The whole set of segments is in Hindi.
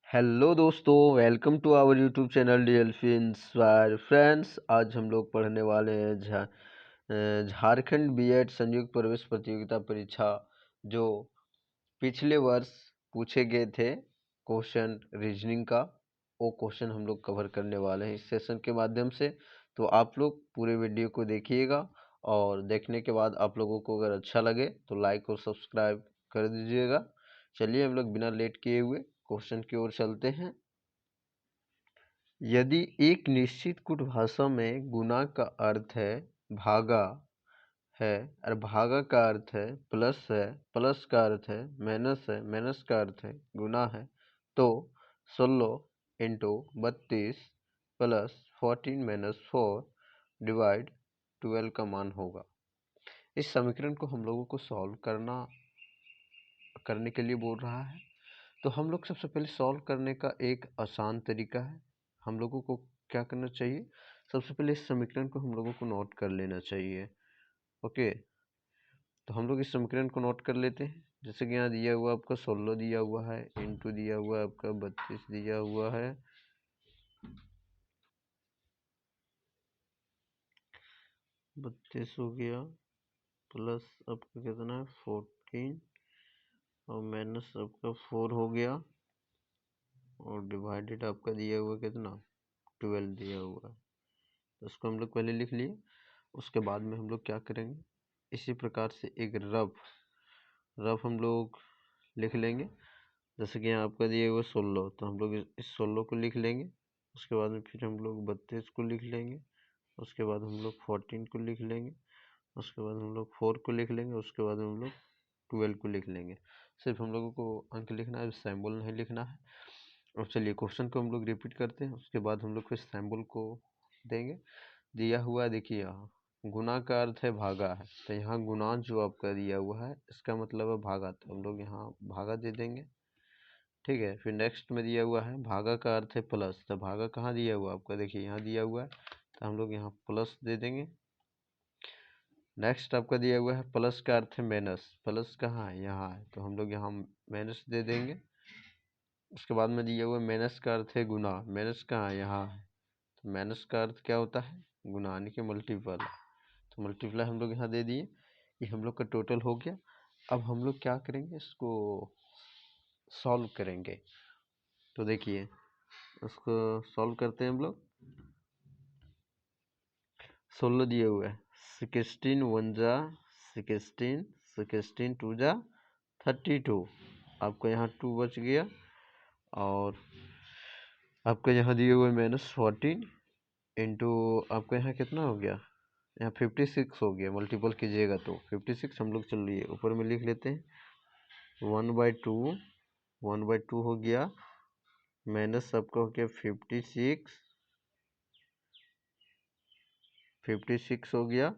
हेलो दोस्तों, welcome to our YouTube channel डीएलफिन फ्रेंड्स। आज हम लोग पढ़ने वाले हैं झारखंड बीएड संयुक्त प्रवेश प्रतियोगिता परीक्षा जो पिछले वर्ष पूछे गए थे क्वेश्चन रीजनिंग का। वो क्वेश्चन हम लोग कवर करने वाले हैं इस सेशन के माध्यम से। तो आप लोग पूरे वीडियो को देखिएगा और देखने के बाद आप लोगों को अगर अच्छा लगे तो लाइक और सब्सक्राइब कर दीजिएगा। चलिए हम लोग बिना लेट किए हुए क्वेश्चन की ओर चलते हैं। यदि एक निश्चित कूट भाषा में गुणा का अर्थ है भागा है और भागा का अर्थ है, प्लस का अर्थ है, माइनस का अर्थ है गुना है, तो 16 × 32 प्लस 14 - 4 डिवाइड 12 का मान होगा। इस समीकरण को हम लोगों को सॉल्व करने के लिए बोल रहा है। तो हम लोग सबसे पहले सॉल्व करने का एक आसान तरीका है। हम लोगों को क्या करना चाहिए, सबसे पहले इस समीकरण को हम लोगों को नोट कर लेना चाहिए। ओके, तो हम लोग इस समीकरण को नोट कर लेते हैं। जैसे कि यहाँ दिया हुआ आपका 16 दिया हुआ है, इंटू दिया हुआ है आपका 32 दिया हुआ है, 32 हो गया, प्लस आपका कितना है 14 और माइनस आपका 4 हो गया और डिवाइडेड आपका दिया हुआ कितना 12 दिया हुआ है। तो इसको हम लोग पहले लिख लिए। उसके बाद में हम लोग क्या करेंगे, इसी प्रकार से एक रफ हम लोग लिख लेंगे। जैसे कि यहाँ आपका दिया हुआ 16, तो हम लोग इस 16 को लिख लेंगे। उसके बाद में फिर हम लोग 32 को लिख लेंगे। उसके बाद हम लोग 14 को लिख लेंगे। उसके बाद हम लोग 4 को लिख लेंगे। उसके बाद हम लोग 12 को लिख लेंगे। सिर्फ हम लोगों को अंक लिखना है, सिंबल नहीं लिखना है। और चलिए क्वेश्चन को हम लोग रिपीट करते हैं। उसके बाद हम लोग फिर सिंबल को देंगे। दिया हुआ देखिए, यहाँ गुना का अर्थ है भागा है, तो यहाँ गुना जो आपका दिया हुआ है इसका मतलब है भागा, तो हम लोग यहाँ भागा दे देंगे। ठीक है, फिर नेक्स्ट में दिया हुआ है भागा का अर्थ है प्लस, तो भागा कहाँ दिया हुआ आपका, देखिए यहाँ दिया हुआ है, तो हम लोग यहाँ प्लस दे देंगे। नेक्स्ट आपका दिया हुआ है प्लस का अर्थ है माइनस, प्लस कहाँ है, यहाँ है, तो हम लोग यहाँ माइनस दे देंगे। उसके बाद में दिया हुआ माइनस का अर्थ है गुना, माइनस कहाँ है, यहाँ है, तो माइनस का अर्थ क्या होता है गुना, यानी कि मल्टीपल। तो मल्टीप्लाई हम लोग यहाँ दे दिए। ये हम लोग का टोटल हो गया। अब हम लोग क्या करेंगे, इसको सॉल्व करेंगे। तो देखिए उसको सॉल्व करते हैं हम लोग। 16 दिए हुए है, 16 1 जा 16, 16 2 जा 32, आपका यहाँ 2 बच गया। और आपका यहाँ दिए हुए -14 इंटू आपका यहाँ कितना हो गया, यहाँ 56 हो गया। मल्टीपल कीजिएगा तो 56 हम लोग चलिए ऊपर में लिख लेते हैं। 1/2 हो गया, माइनस आपका हो गया 56 हो गया,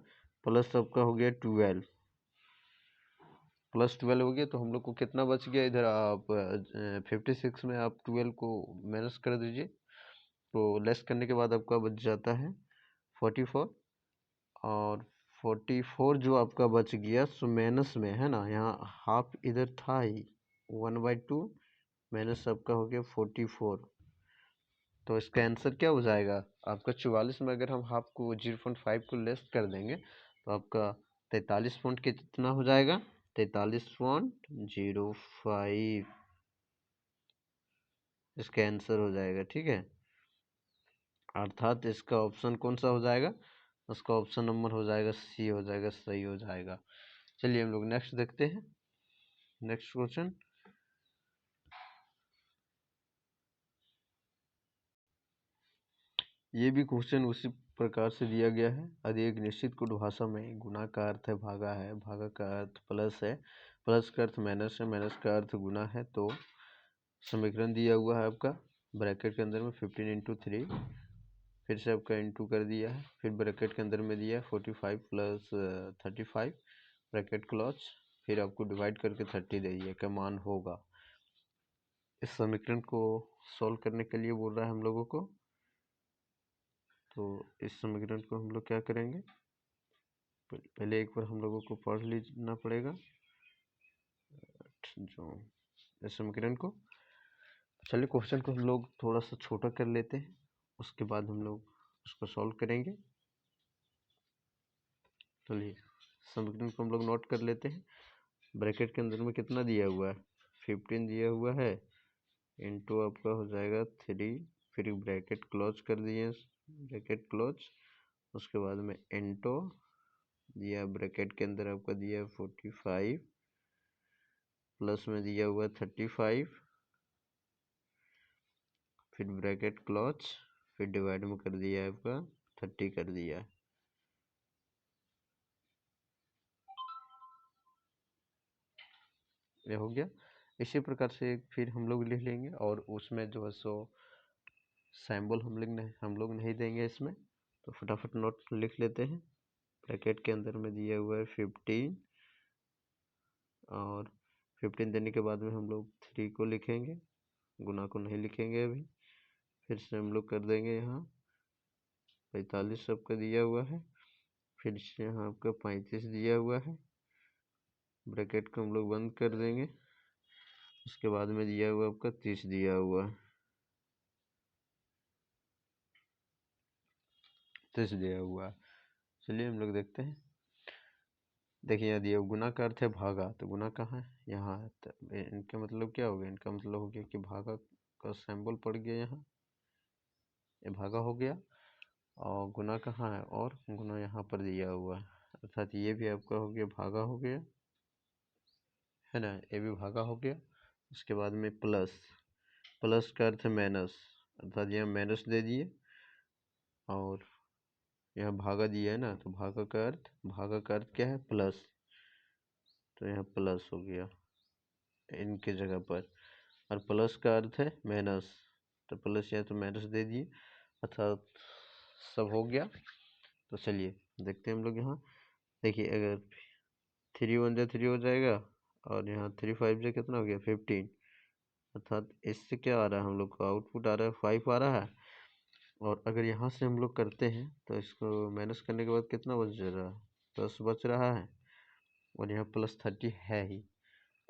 प्लस आपका हो गया 12, प्लस 12 हो गया। तो हम लोग को कितना बच गया इधर, आप 56 में आप 12 को माइनस कर दीजिए, तो लेस करने के बाद आपका बच जाता है 44। और 44 जो आपका बच गया सो माइनस में है ना, यहाँ हाफ इधर था ही, 1/2 माइनस आपका हो गया 44। तो इसका आंसर क्या हो जाएगा आपका 44 में अगर हम हाफ को 0.5 को लेस कर देंगे तो आपका 43 पॉइंट कितना हो जाएगा, 43.05 इसका आंसर हो जाएगा। ठीक है, अर्थात इसका ऑप्शन कौन सा हो जाएगा, उसका ऑप्शन नंबर हो जाएगा सी हो जाएगा, सही हो जाएगा। चलिए हम लोग नेक्स्ट देखते हैं। नेक्स्ट क्वेश्चन, ये भी क्वेश्चन उसी प्रकार से दिया गया है। यदि एक निश्चित कूट भाषा में गुना का अर्थ है भागा का अर्थ प्लस है, प्लस का अर्थ माइनस है, माइनस का अर्थ गुना है, तो समीकरण दिया हुआ है आपका ब्रैकेट के अंदर में 15 × 3, फिर से आपका इंटू कर दिया है, फिर ब्रैकेट के अंदर में दिया है 45 + 35 ब्रैकेट क्लोज, फिर आपको डिवाइड करके 30 दे दिया का मान होगा। इस समीकरण को सॉल्व करने के लिए बोल रहा है हम लोगों को। तो इस समीकरण को हम लोग क्या करेंगे, पहले एक बार हम लोगों को पढ़ लेना पड़ेगा जो इस समीकरण को। चलिए क्वेश्चन को हम लोग थोड़ा सा छोटा कर लेते हैं, उसके बाद हम लोग उसको सॉल्व करेंगे। चलिए समीकरण को हम लोग नोट कर लेते हैं। ब्रैकेट के अंदर में कितना दिया हुआ है, 15 दिया हुआ है, इनटू आपका हो जाएगा 3, फिर ब्रैकेट क्लोज कर दिए, ब्रैकेट क्लोज, उसके बाद में इनटू दिया, ब्रैकेट के अंदर आपका दिया 45, प्लस में दिया हुआ 35, फिर ब्रैकेट क्लोज, फिर डिवाइड में कर दिया है आपका 30 कर दिया है। ये हो गया। इसी प्रकार से फिर हम लोग लिख लेंगे, और उसमें जो है सो सिंबल हम लोग नहीं देंगे इसमें, तो फटाफट नोट लिख लेते हैं। ब्रैकेट के अंदर में दिया हुआ है 15, और 15 देने के बाद में हम लोग 3 को लिखेंगे, गुना को नहीं लिखेंगे अभी। फिर से हम लोग कर देंगे यहाँ 45 सबका दिया हुआ है, फिर से यहाँ आपका 35 दिया हुआ है, ब्रैकेट को हम लोग बंद कर देंगे, उसके बाद में दिया हुआ आपका 30 दिया हुआ है, 30 दिया हुआ है। चलिए हम लोग देखते हैं। देखिए यहाँ दिया गुना का अर्थ है भागा, तो गुना कहाँ है, यहाँ है, तो इनका मतलब क्या हो गया, इनका मतलब हो गया कि भागा का सिंबल पड़ गया यहाँ, ये भागा हो गया, और गुना कहाँ है, और गुना यहाँ पर दिया हुआ है, अर्थात ये भी आपका हो गया भागा हो गया, है ना, ये भी भागा हो गया। उसके बाद में प्लस, प्लस का अर्थ है माइनस, अर्थात यहाँ माइनस दे दिए, और यहाँ भागा दिया है ना, तो भागा का अर्थ क्या है, प्लस, तो यहाँ प्लस हो गया इनके जगह पर, और प्लस का अर्थ है माइनस, तो प्लस या तो माइनस दे दिए, अर्थात सब हो गया। तो चलिए देखते हैं हम लोग यहाँ। देखिए अगर 3 1 जा 3 हो जाएगा, और यहाँ 3 5 जा कितना हो गया 15, अर्थात इससे क्या आ रहा है, हम लोग का आउटपुट आ रहा है 5 आ रहा है। और अगर यहाँ से हम लोग करते हैं तो इसको माइनस करने के बाद कितना बच रहा है, 10 बच रहा है, और यहाँ प्लस 30 है ही,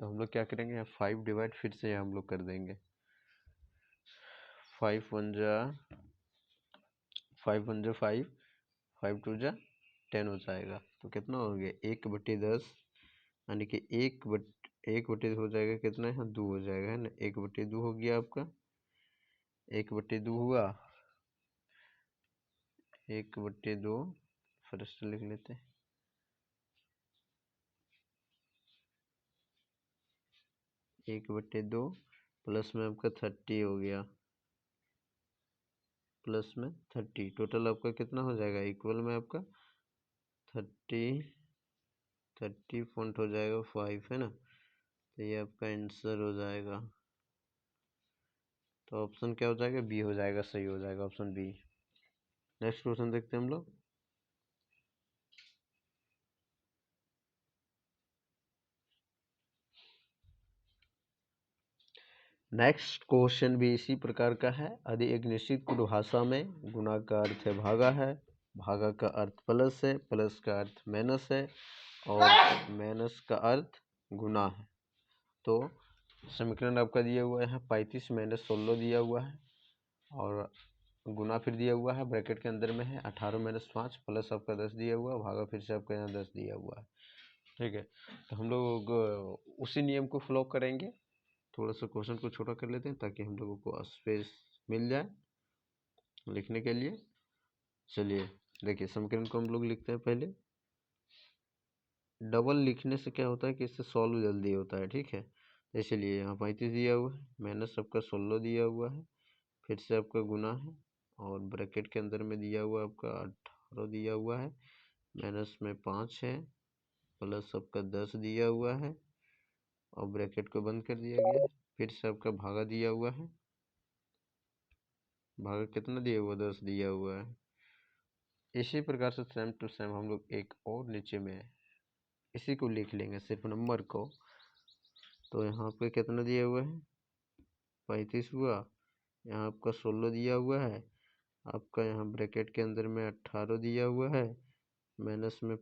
तो हम लोग क्या करेंगे, यहाँ 5 डिवाइड फिर से हम लोग कर देंगे, 5 1 जा 5 1 जा 5, 5 2 जा 10 हो जाएगा, तो कितना हो गया 1/10, यानी कि 1/1 हो जाएगा, कितना है 2 हो जाएगा, है ना, 1/2 हो गया आपका, 1/2 हुआ, 1/2 फिर से लिख लेते हैं, 1/2 प्लस में आपका 30 हो गया, प्लस में 30, टोटल आपका कितना हो जाएगा, इक्वल में आपका 30 पॉइंट हो जाएगा 5, है ना, तो ये आपका आंसर हो जाएगा। तो ऑप्शन क्या हो जाएगा, बी हो जाएगा, सही हो जाएगा ऑप्शन बी। नेक्स्ट क्वेश्चन देखते हैं हम लोग। नेक्स्ट क्वेश्चन भी इसी प्रकार का है। यदि एक निश्चित परिभाषा में गुणा का अर्थ है भागा है, भागा का अर्थ प्लस है, प्लस का अर्थ माइनस है, और माइनस का अर्थ गुना है, तो समीकरण आपका दिया हुआ है यहाँ 35 माइनस 16 दिया हुआ है, और गुना फिर दिया हुआ है, ब्रैकेट के अंदर में है 18 माइनस 5, प्लस आपका 10 दिया हुआ है, भागा फिर से आपका यहाँ 10 दिया हुआ है। ठीक है, तो हम लोग उसी नियम को फॉलो करेंगे। थोड़ा सा क्वेश्चन को छोटा कर लेते हैं ताकि हम लोगों को स्पेस मिल जाए लिखने के लिए। चलिए देखिए समीकरण को हम लोग लिखते हैं। पहले डबल लिखने से क्या होता है कि इससे सॉल्व जल्दी होता है, ठीक है, इसलिए यहाँ 35 दिया हुआ है, माइनस आपका 16 दिया हुआ है, फिर से आपका गुना है, और ब्रैकेट के अंदर में दिया हुआ आपका 18 दिया हुआ है, माइनस में 5 है, प्लस आपका 10 दिया हुआ है, और ब्रैकेट को बंद कर दिया गया है, फिर से आपका भागा दिया हुआ है, भागा कितना दिया हुआ 10 दिया हुआ है। इसी प्रकार से सेम टू सेम हम लोग एक और नीचे में इसी को लिख लेंगे, सिर्फ नंबर को। तो यहाँ पे कितना दिया हुआ है 35 हुआ, यहाँ आपका 16 दिया हुआ है, आपका यहाँ ब्रैकेट के अंदर में 18 दिया हुआ है, माइनस में,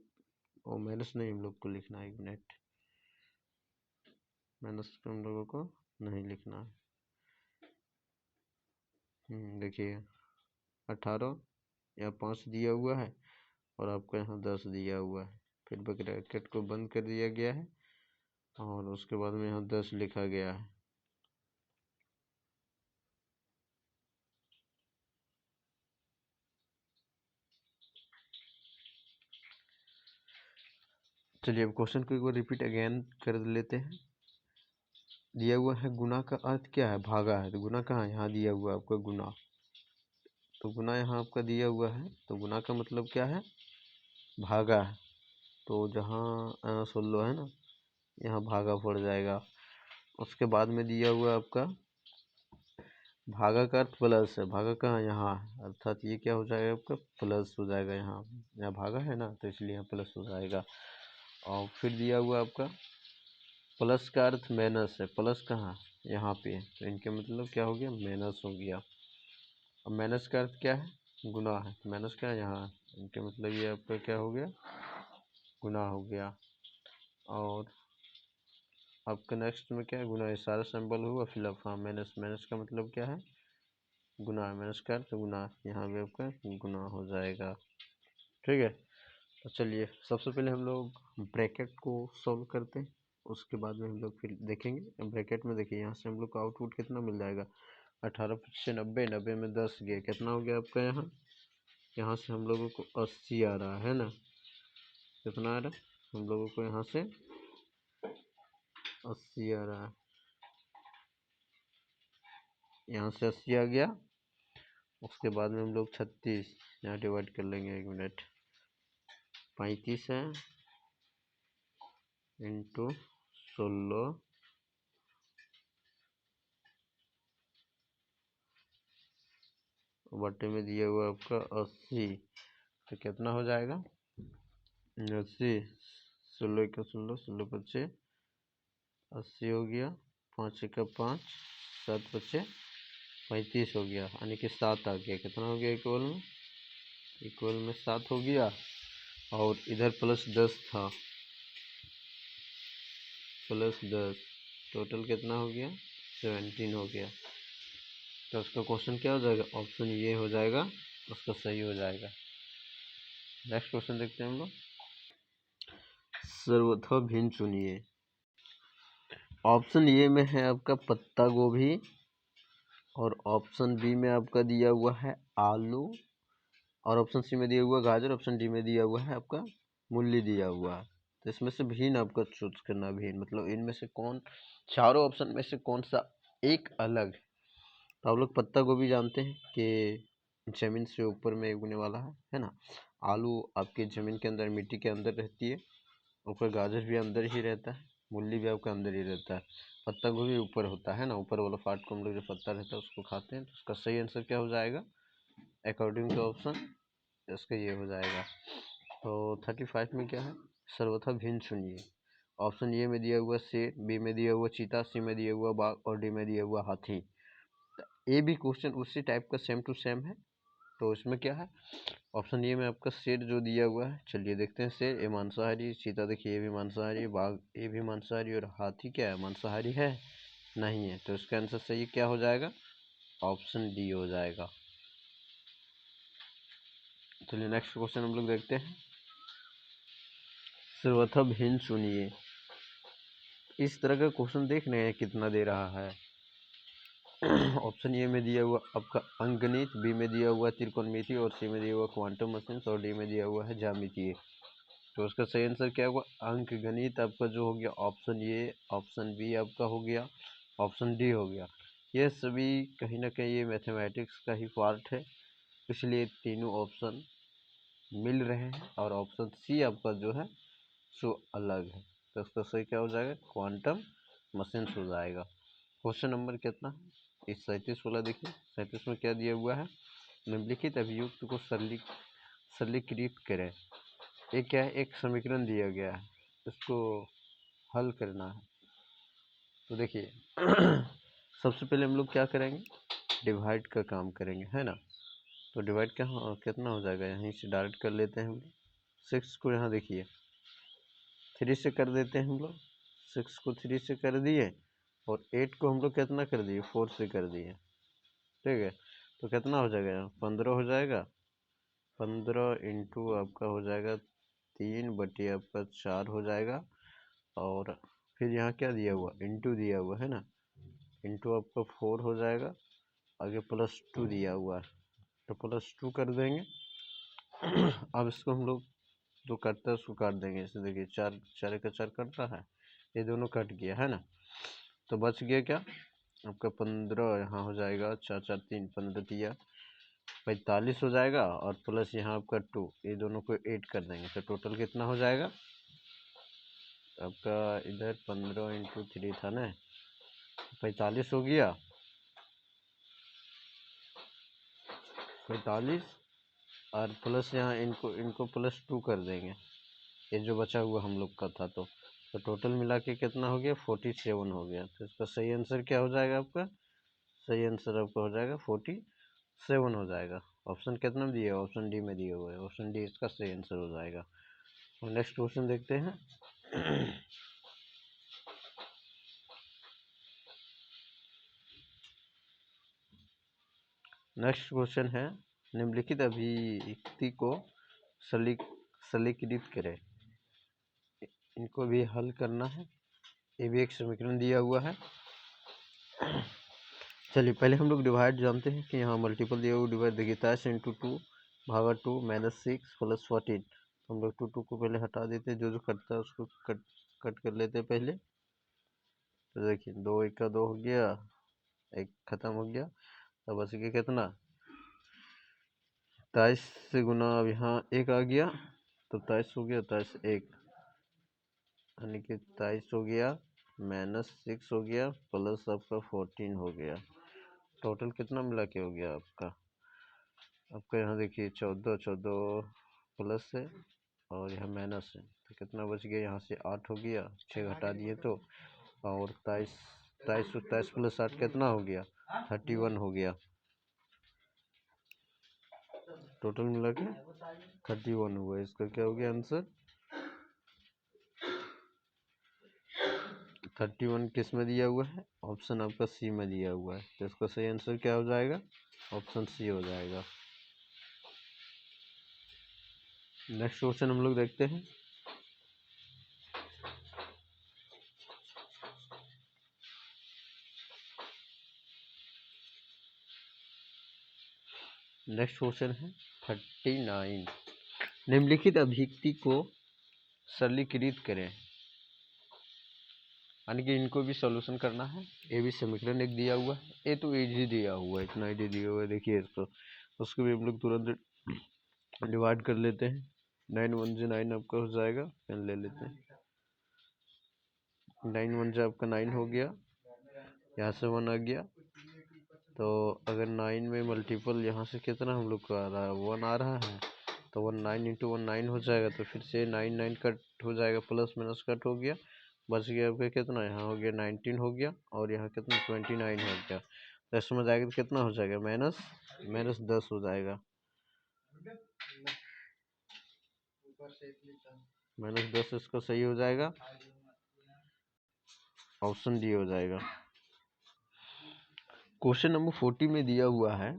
और माइनस नहीं हम लोग को लिखना है, 1 मिनट, माइनस पे हम लोगों को नहीं लिखना है, देखिए 18 या 5 दिया हुआ है और आपका यहाँ 10 दिया हुआ है, फिर ब्रैकेट को बंद कर दिया गया है और उसके बाद में यहाँ 10 लिखा गया है। चलिए अब क्वेश्चन को एक बार रिपीट अगेन कर लेते हैं। दिया हुआ है गुना का अर्थ क्या है, भागा है, तो गुना कहाँ है, यहाँ दिया हुआ है आपका गुना, तो गुना यहाँ आपका दिया हुआ है, तो गुना का मतलब क्या है, भागा है, तो जहाँ 16 है ना, यहाँ भागा पड़ जाएगा। उसके बाद में दिया हुआ आपका भागा का अर्थ प्लस है, भागा कहाँ, यहाँ है, अर्थात ये क्या हो जाएगा आपका प्लस हो जाएगा, यहाँ भागा है ना, तो इसलिए यहाँ प्लस हो जाएगा। और फिर दिया हुआ आपका प्लस का अर्थ माइनस है, प्लस कहाँ, यहाँ पे है, तो इनके मतलब क्या हो गया, माइनस हो गया। अब माइनस का अर्थ क्या है, गुना है, माइनस क्या है, यहाँ, इनके मतलब ये आपका क्या हो गया, गुना हो गया। और आपका नेक्स्ट में क्या है, गुना, ये सारा सिंबल हुआ फिलअप। हाँ माइनस, माइनस का मतलब क्या है, गुना, माइनस का अर्थ गुना, यहाँ पे आपका गुना हो जाएगा। ठीक है, तो चलिए सबसे पहले हम लोग ब्रैकेट को सॉल्व करते हैं, उसके बाद में हम लोग फिर देखेंगे। ब्रैकेट में देखिए यहाँ से हम लोग को आउटपुट कितना मिल जाएगा, 18 से 90, 90 में 10 गया, कितना हो गया आपका यहाँ, यहाँ से हम लोगों को 80 आ रहा है ना, कितना आ रहा है, हम लोगों को यहाँ से 80 आ रहा है, यहाँ से 80 आ गया। उसके बाद में हम लोग 36 यहाँ डिवाइड कर लेंगे, 1 मिनट, 35 है इंटू 16 बटे में दिया हुआ आपका 80, तो कितना हो जाएगा 80, 16 का 16, 16 पच्चे 80 हो गया, 5 का 5, 7 पच्चे 35 हो गया, यानी कि 7 आ गया, कितना हो गया इक्वल में, इक्वल में 7 हो गया। और इधर प्लस 10 था, प्लस 10, टोटल कितना हो गया 17 हो गया, तो उसका क्वेश्चन क्या हो जाएगा, ऑप्शन ये हो जाएगा, उसका सही हो जाएगा। नेक्स्ट क्वेश्चन देखते हैं हम लोग, सर्वथा भिन्न चुनिए। ऑप्शन ए में है आपका पत्ता गोभी और ऑप्शन बी में आपका दिया हुआ है आलू और ऑप्शन सी में दिया हुआ गाजर, ऑप्शन डी में दिया हुआ है आपका मूली दिया हुआ है। तो इसमें से भिन्न आपका चूज करना, भिन्न मतलब इनमें से कौन, चारों ऑप्शन में से कौन सा एक अलग है। तो आप लोग पत्ता गोभी जानते हैं कि जमीन से ऊपर में उगने वाला है ना। आलू आपके जमीन के अंदर, मिट्टी के अंदर रहती है, ऊपर गाजर भी अंदर ही रहता है, मूली भी आपका अंदर ही रहता है, पत्ता गोभी ऊपर होता है ना, ऊपर वाला पार्ट को हम लोग जो पत्ता रहता है उसको खाते हैं। तो उसका सही आंसर क्या हो जाएगा, अकॉर्डिंग टू ऑप्शन इसका ये हो जाएगा। तो 35 में क्या है, सर्वथा भिन्न चुनिए। ऑप्शन ए में दिया हुआ शेर, बी में दिया हुआ चीता, सी में दिया हुआ बाघ और डी में दिया हुआ हाथी। ये भी क्वेश्चन उसी टाइप का सेम टू सेम है। तो इसमें क्या है, ऑप्शन ए में आपका शेर जो दिया हुआ है, चलिए देखते हैं। शेर ये मांसाहारी, चीता देखिए ये भी मांसाहारी, बाघ ये भी मांसाहारी, और हाथी क्या है, मांसाहारी है नहीं है। तो इसका आंसर सही क्या हो जाएगा, ऑप्शन डी हो जाएगा। चलिए नेक्स्ट क्वेश्चन हम लोग देखते हैं, सर्वथा भिन्न चुनिए। इस तरह का क्वेश्चन देख रहे हैं कितना दे रहा है। ऑप्शन ए में दिया हुआ आपका अंकगणित, बी में दिया हुआ त्रिकोणमिति और सी में दिया हुआ क्वांटम मशीन और डी में दिया हुआ है ज्यामितीय। तो उसका सही आंसर क्या हुआ, अंकगणित आपका जो हो गया ऑप्शन ए, ऑप्शन बी आपका हो गया, ऑप्शन डी हो गया। ये सभी कहीं ना कहीं ये मैथमेटिक्स का ही पार्ट है, इसलिए तीनों ऑप्शन मिल रहे हैं और ऑप्शन सी आपका जो है सो अलग है। तो उसका सही क्या हो जाएगा, क्वांटम मशीन हो जाएगा। क्वेश्चन नंबर कितना है, इस 37 वाला देखिए। 37 में क्या दिया हुआ है, निम्नलिखित अभियुक्त को सरलीकृत करें। ये क्या है, एक समीकरण दिया गया है, इसको हल करना है। तो देखिए सबसे पहले हम लोग क्या करेंगे, डिवाइड का काम करेंगे, है ना। तो डिवाइड क्या कितना हो जाएगा, यहीं से डायरेक्ट कर लेते हैं हम लोग। 6 को यहाँ देखिए 3 से कर देते हैं हम लोग, 6 को 3 से कर दिए और 8 को हम लोग कितना कर दिए, 4 से कर दिए। ठीक है, तो कितना हो जाएगा, 15 हो जाएगा। 15 इंटू आपका हो जाएगा 3 बटे आपका 4 हो जाएगा। और फिर यहाँ क्या दिया हुआ, इंटू दिया हुआ है ना, इंटू आपका 4 हो जाएगा, आगे +2 दिया हुआ है तो +2 कर देंगे। अब इसको हम लोग जो कटता है उसको काट देंगे। इसे देखिए 4 4 का 4 कटता है, ये दोनों कट गया है ना। तो बच गया क्या आपका 15, यहाँ हो जाएगा 4 4 3 15 दिया 45 हो जाएगा, और प्लस यहाँ आपका 2, ये दोनों को 8 कर देंगे तो टोटल कितना हो जाएगा आपका, इधर 15 इंटू 3 था ना, 45 हो गया, 45, और प्लस यहाँ इनको इनको +2 कर देंगे, ये जो बचा हुआ हम लोग का था। तो टोटल मिला के कितना हो गया, 47 हो गया। तो इसका सही आंसर क्या हो जाएगा आपका, सही आंसर आपका हो जाएगा 47 हो जाएगा। ऑप्शन कितना में दिया है, ऑप्शन डी में दिया हुआ है, ऑप्शन डी इसका सही आंसर हो जाएगा। और नेक्स्ट क्वेश्चन देखते हैं। नेक्स्ट क्वेश्चन है, निम्नलिखित अभिव्यक्ति को सरलीकृत करें। इनको भी हल करना है, ये भी एक समीकरण दिया हुआ है। चलिए पहले हम लोग डिवाइड जानते हैं कि यहाँ मल्टीपल दिया हुआ, डिवाइड देखिए 23 इंटू 2 भागा 2 -6 + 14। तो हम लोग 2 को पहले हटा देते हैं, जो जो कटता है उसको कट कर लेते हैं पहले। तो देखिए 2 1 का 2 हो गया, एक खत्म हो गया, अब बच गया कितना 23 से गुना, अब यहाँ 1 आ गया तो 23 हो गया, 23 1 यानी कि 23 हो गया, -6 हो गया, प्लस आपका 14 हो गया। टोटल कितना मिला के हो गया आपका यहाँ देखिए 14 14 प्लस है और यहाँ माइनस है, तो कितना बच गया, यहाँ से 8 हो गया, 6 घटा दिए तो, और 23 प्लस 8 कितना हो गया, 31 हो गया। टोटल मिला के 31 हुआ, इसका क्या हो गया आंसर, 31 किस में दिया हुआ है, ऑप्शन आपका सी में दिया हुआ है, तो इसका सही आंसर क्या हो जाएगा, ऑप्शन सी हो जाएगा। नेक्स्ट क्वेश्चन हम लोग देखते हैं। नेक्स्ट क्वेश्चन है 39, निम्नलिखित अभिव्यक्ति को सरलीकृत करें, यानी कि इनको भी सॉल्यूशन करना है। ये भी समीकरण एक दिया हुआ है, ये तो इजी दिया हुआ है, इतना इजी दिया हुआ है, देखिए इसको, उसको भी हम लोग तुरंत डिवाइड कर लेते हैं। 9 1 से 9 आपका हो जाएगा, पेन ले लेते हैं, 9 1 से आपका 9 हो गया, यहाँ से 1 आ गया, तो अगर 9 में मल्टीपल यहाँ से कितना हम लोग को आ रहा है, 1 आ रहा है, तो 1 9 इंटू 1 9 हो जाएगा, तो फिर से 9 9 कट हो जाएगा, प्लस माइनस कट हो गया, बच गया आपका कितना, यहाँ हो गया 19 हो गया, और यहाँ कितना 29 हो गया, तो इसमें जाएगा तो कितना हो जाएगा, -10 हो जाएगा, -10 इसका सही हो जाएगा, ऑप्शन डी हो जाएगा। क्वेश्चन नंबर 40 में दिया हुआ है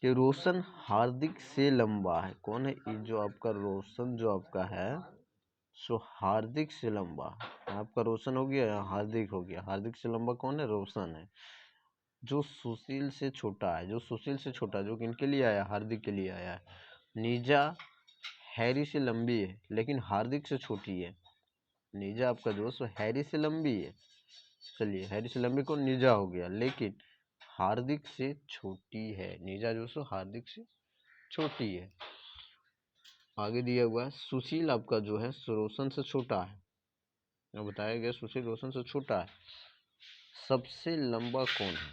कि रोशन हार्दिक से लंबा है, कौन है ये जो आपका रोशन जो आपका है सो हार्दिक से लंबा, आपका रोशन हो गया, यहाँ हार्दिक हो गया, हार्दिक से लंबा कौन है, रोशन है। जो सुशील से छोटा है, जो सुशील से छोटा, जो किनके लिए आया, हार्दिक के लिए आया है। नीजा हैरी से लंबी है लेकिन हार्दिक से छोटी है, नीजा आपका जो सो हैरी से लंबी है, चलिए हैरी से लंबी को नीजा हो गया, लेकिन हार्दिक से छोटी है, नीजा जो सो हार्दिक से छोटी है। आगे दिया हुआ है सुशील आपका जो है रोशन से छोटा है, बताया गया सुशील रोशन से छोटा है, सबसे लंबा कौन है,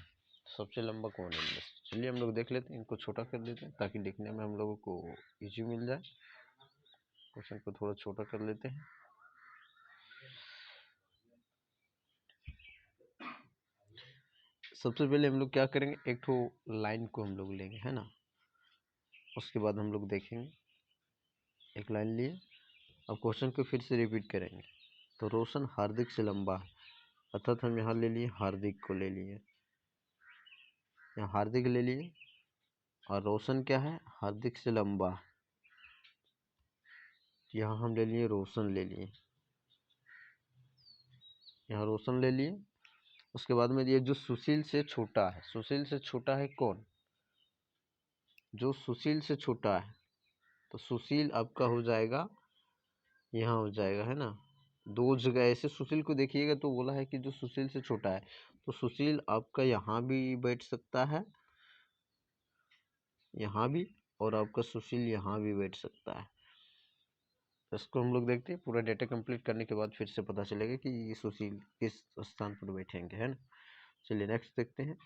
सबसे लंबा कौन है इनमें से? चलिए हम लोग देख लेते हैं, इनको छोटा कर देते हैं ताकि लिखने में हम लोगों को इजी मिल जाए। क्वेश्चन को थोड़ा छोटा कर लेते हैं। सबसे पहले हम लोग क्या करेंगे, एक तो लाइन को हम लोग लेंगे है ना, उसके बाद हम लोग देखेंगे, एक लाइन लिए, अब क्वेश्चन को फिर से रिपीट करेंगे। तो रोशन हार्दिक से लंबा है, अर्थात हम यहाँ ले लिए हार्दिक को ले लिए, यहाँ हार्दिक ले लिए, और रोशन क्या है, हार्दिक से लंबा। यहाँ हम ले लिए रोशन, ले लिए, यहाँ रोशन ले लिए। उसके बाद में ये जो सुशील से छोटा है, सुशील से छोटा है कौन, जो सुशील से छोटा है, तो सुशील आपका हो जाएगा, यहाँ हो जाएगा, है ना। दो जगह ऐसे सुशील को देखिएगा तो बोला है कि जो सुशील से छोटा है, तो सुशील आपका यहाँ भी बैठ सकता है, यहाँ भी, और आपका सुशील यहाँ भी बैठ सकता है। तो इसको हम लोग देखते हैं, पूरा डेटा कंप्लीट करने के बाद फिर से पता चलेगा कि ये सुशील किस स्थान पर बैठेंगे, है ना। चलिए नेक्स्ट देखते हैं।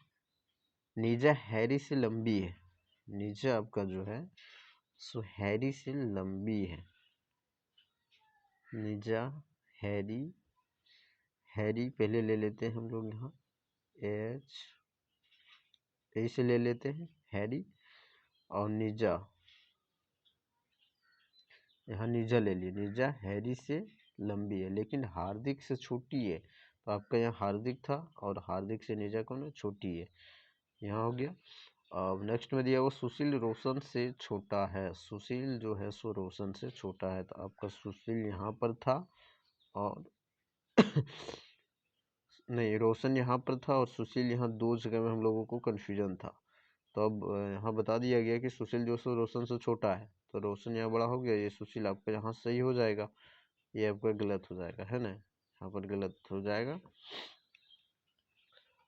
नीजा हैरी से लंबी है, नीजा आपका जो है सो हैरी से लंबी है। नीजा, हैरी, हैरी पहले ले लेते हैं हम लोग, यहाँ एच ए से ले लेते हैं हैरी, और नीजा, यहाँ नीजा ले लिए। नीजा हैरी से लंबी है लेकिन हार्दिक से छोटी है, तो आपका यहाँ हार्दिक था और हार्दिक से नीजा कौन है, छोटी है, यहाँ हो गया। अब नेक्स्ट में दिया वो सुशील रोशन से छोटा है, सुशील जो है सो रोशन से छोटा है, तो आपका सुशील यहाँ पर था और नहीं, रोशन यहाँ पर था और सुशील यहाँ, दो जगह में हम लोगों को कन्फ्यूजन था। तो अब यहाँ बता दिया गया कि सुशील जो सो रोशन से छोटा है, तो रोशन यहाँ बड़ा हो गया, ये सुशील आपका यहाँ सही हो जाएगा, ये आपका गलत हो जाएगा, है ना, यहाँ पर गलत हो जाएगा।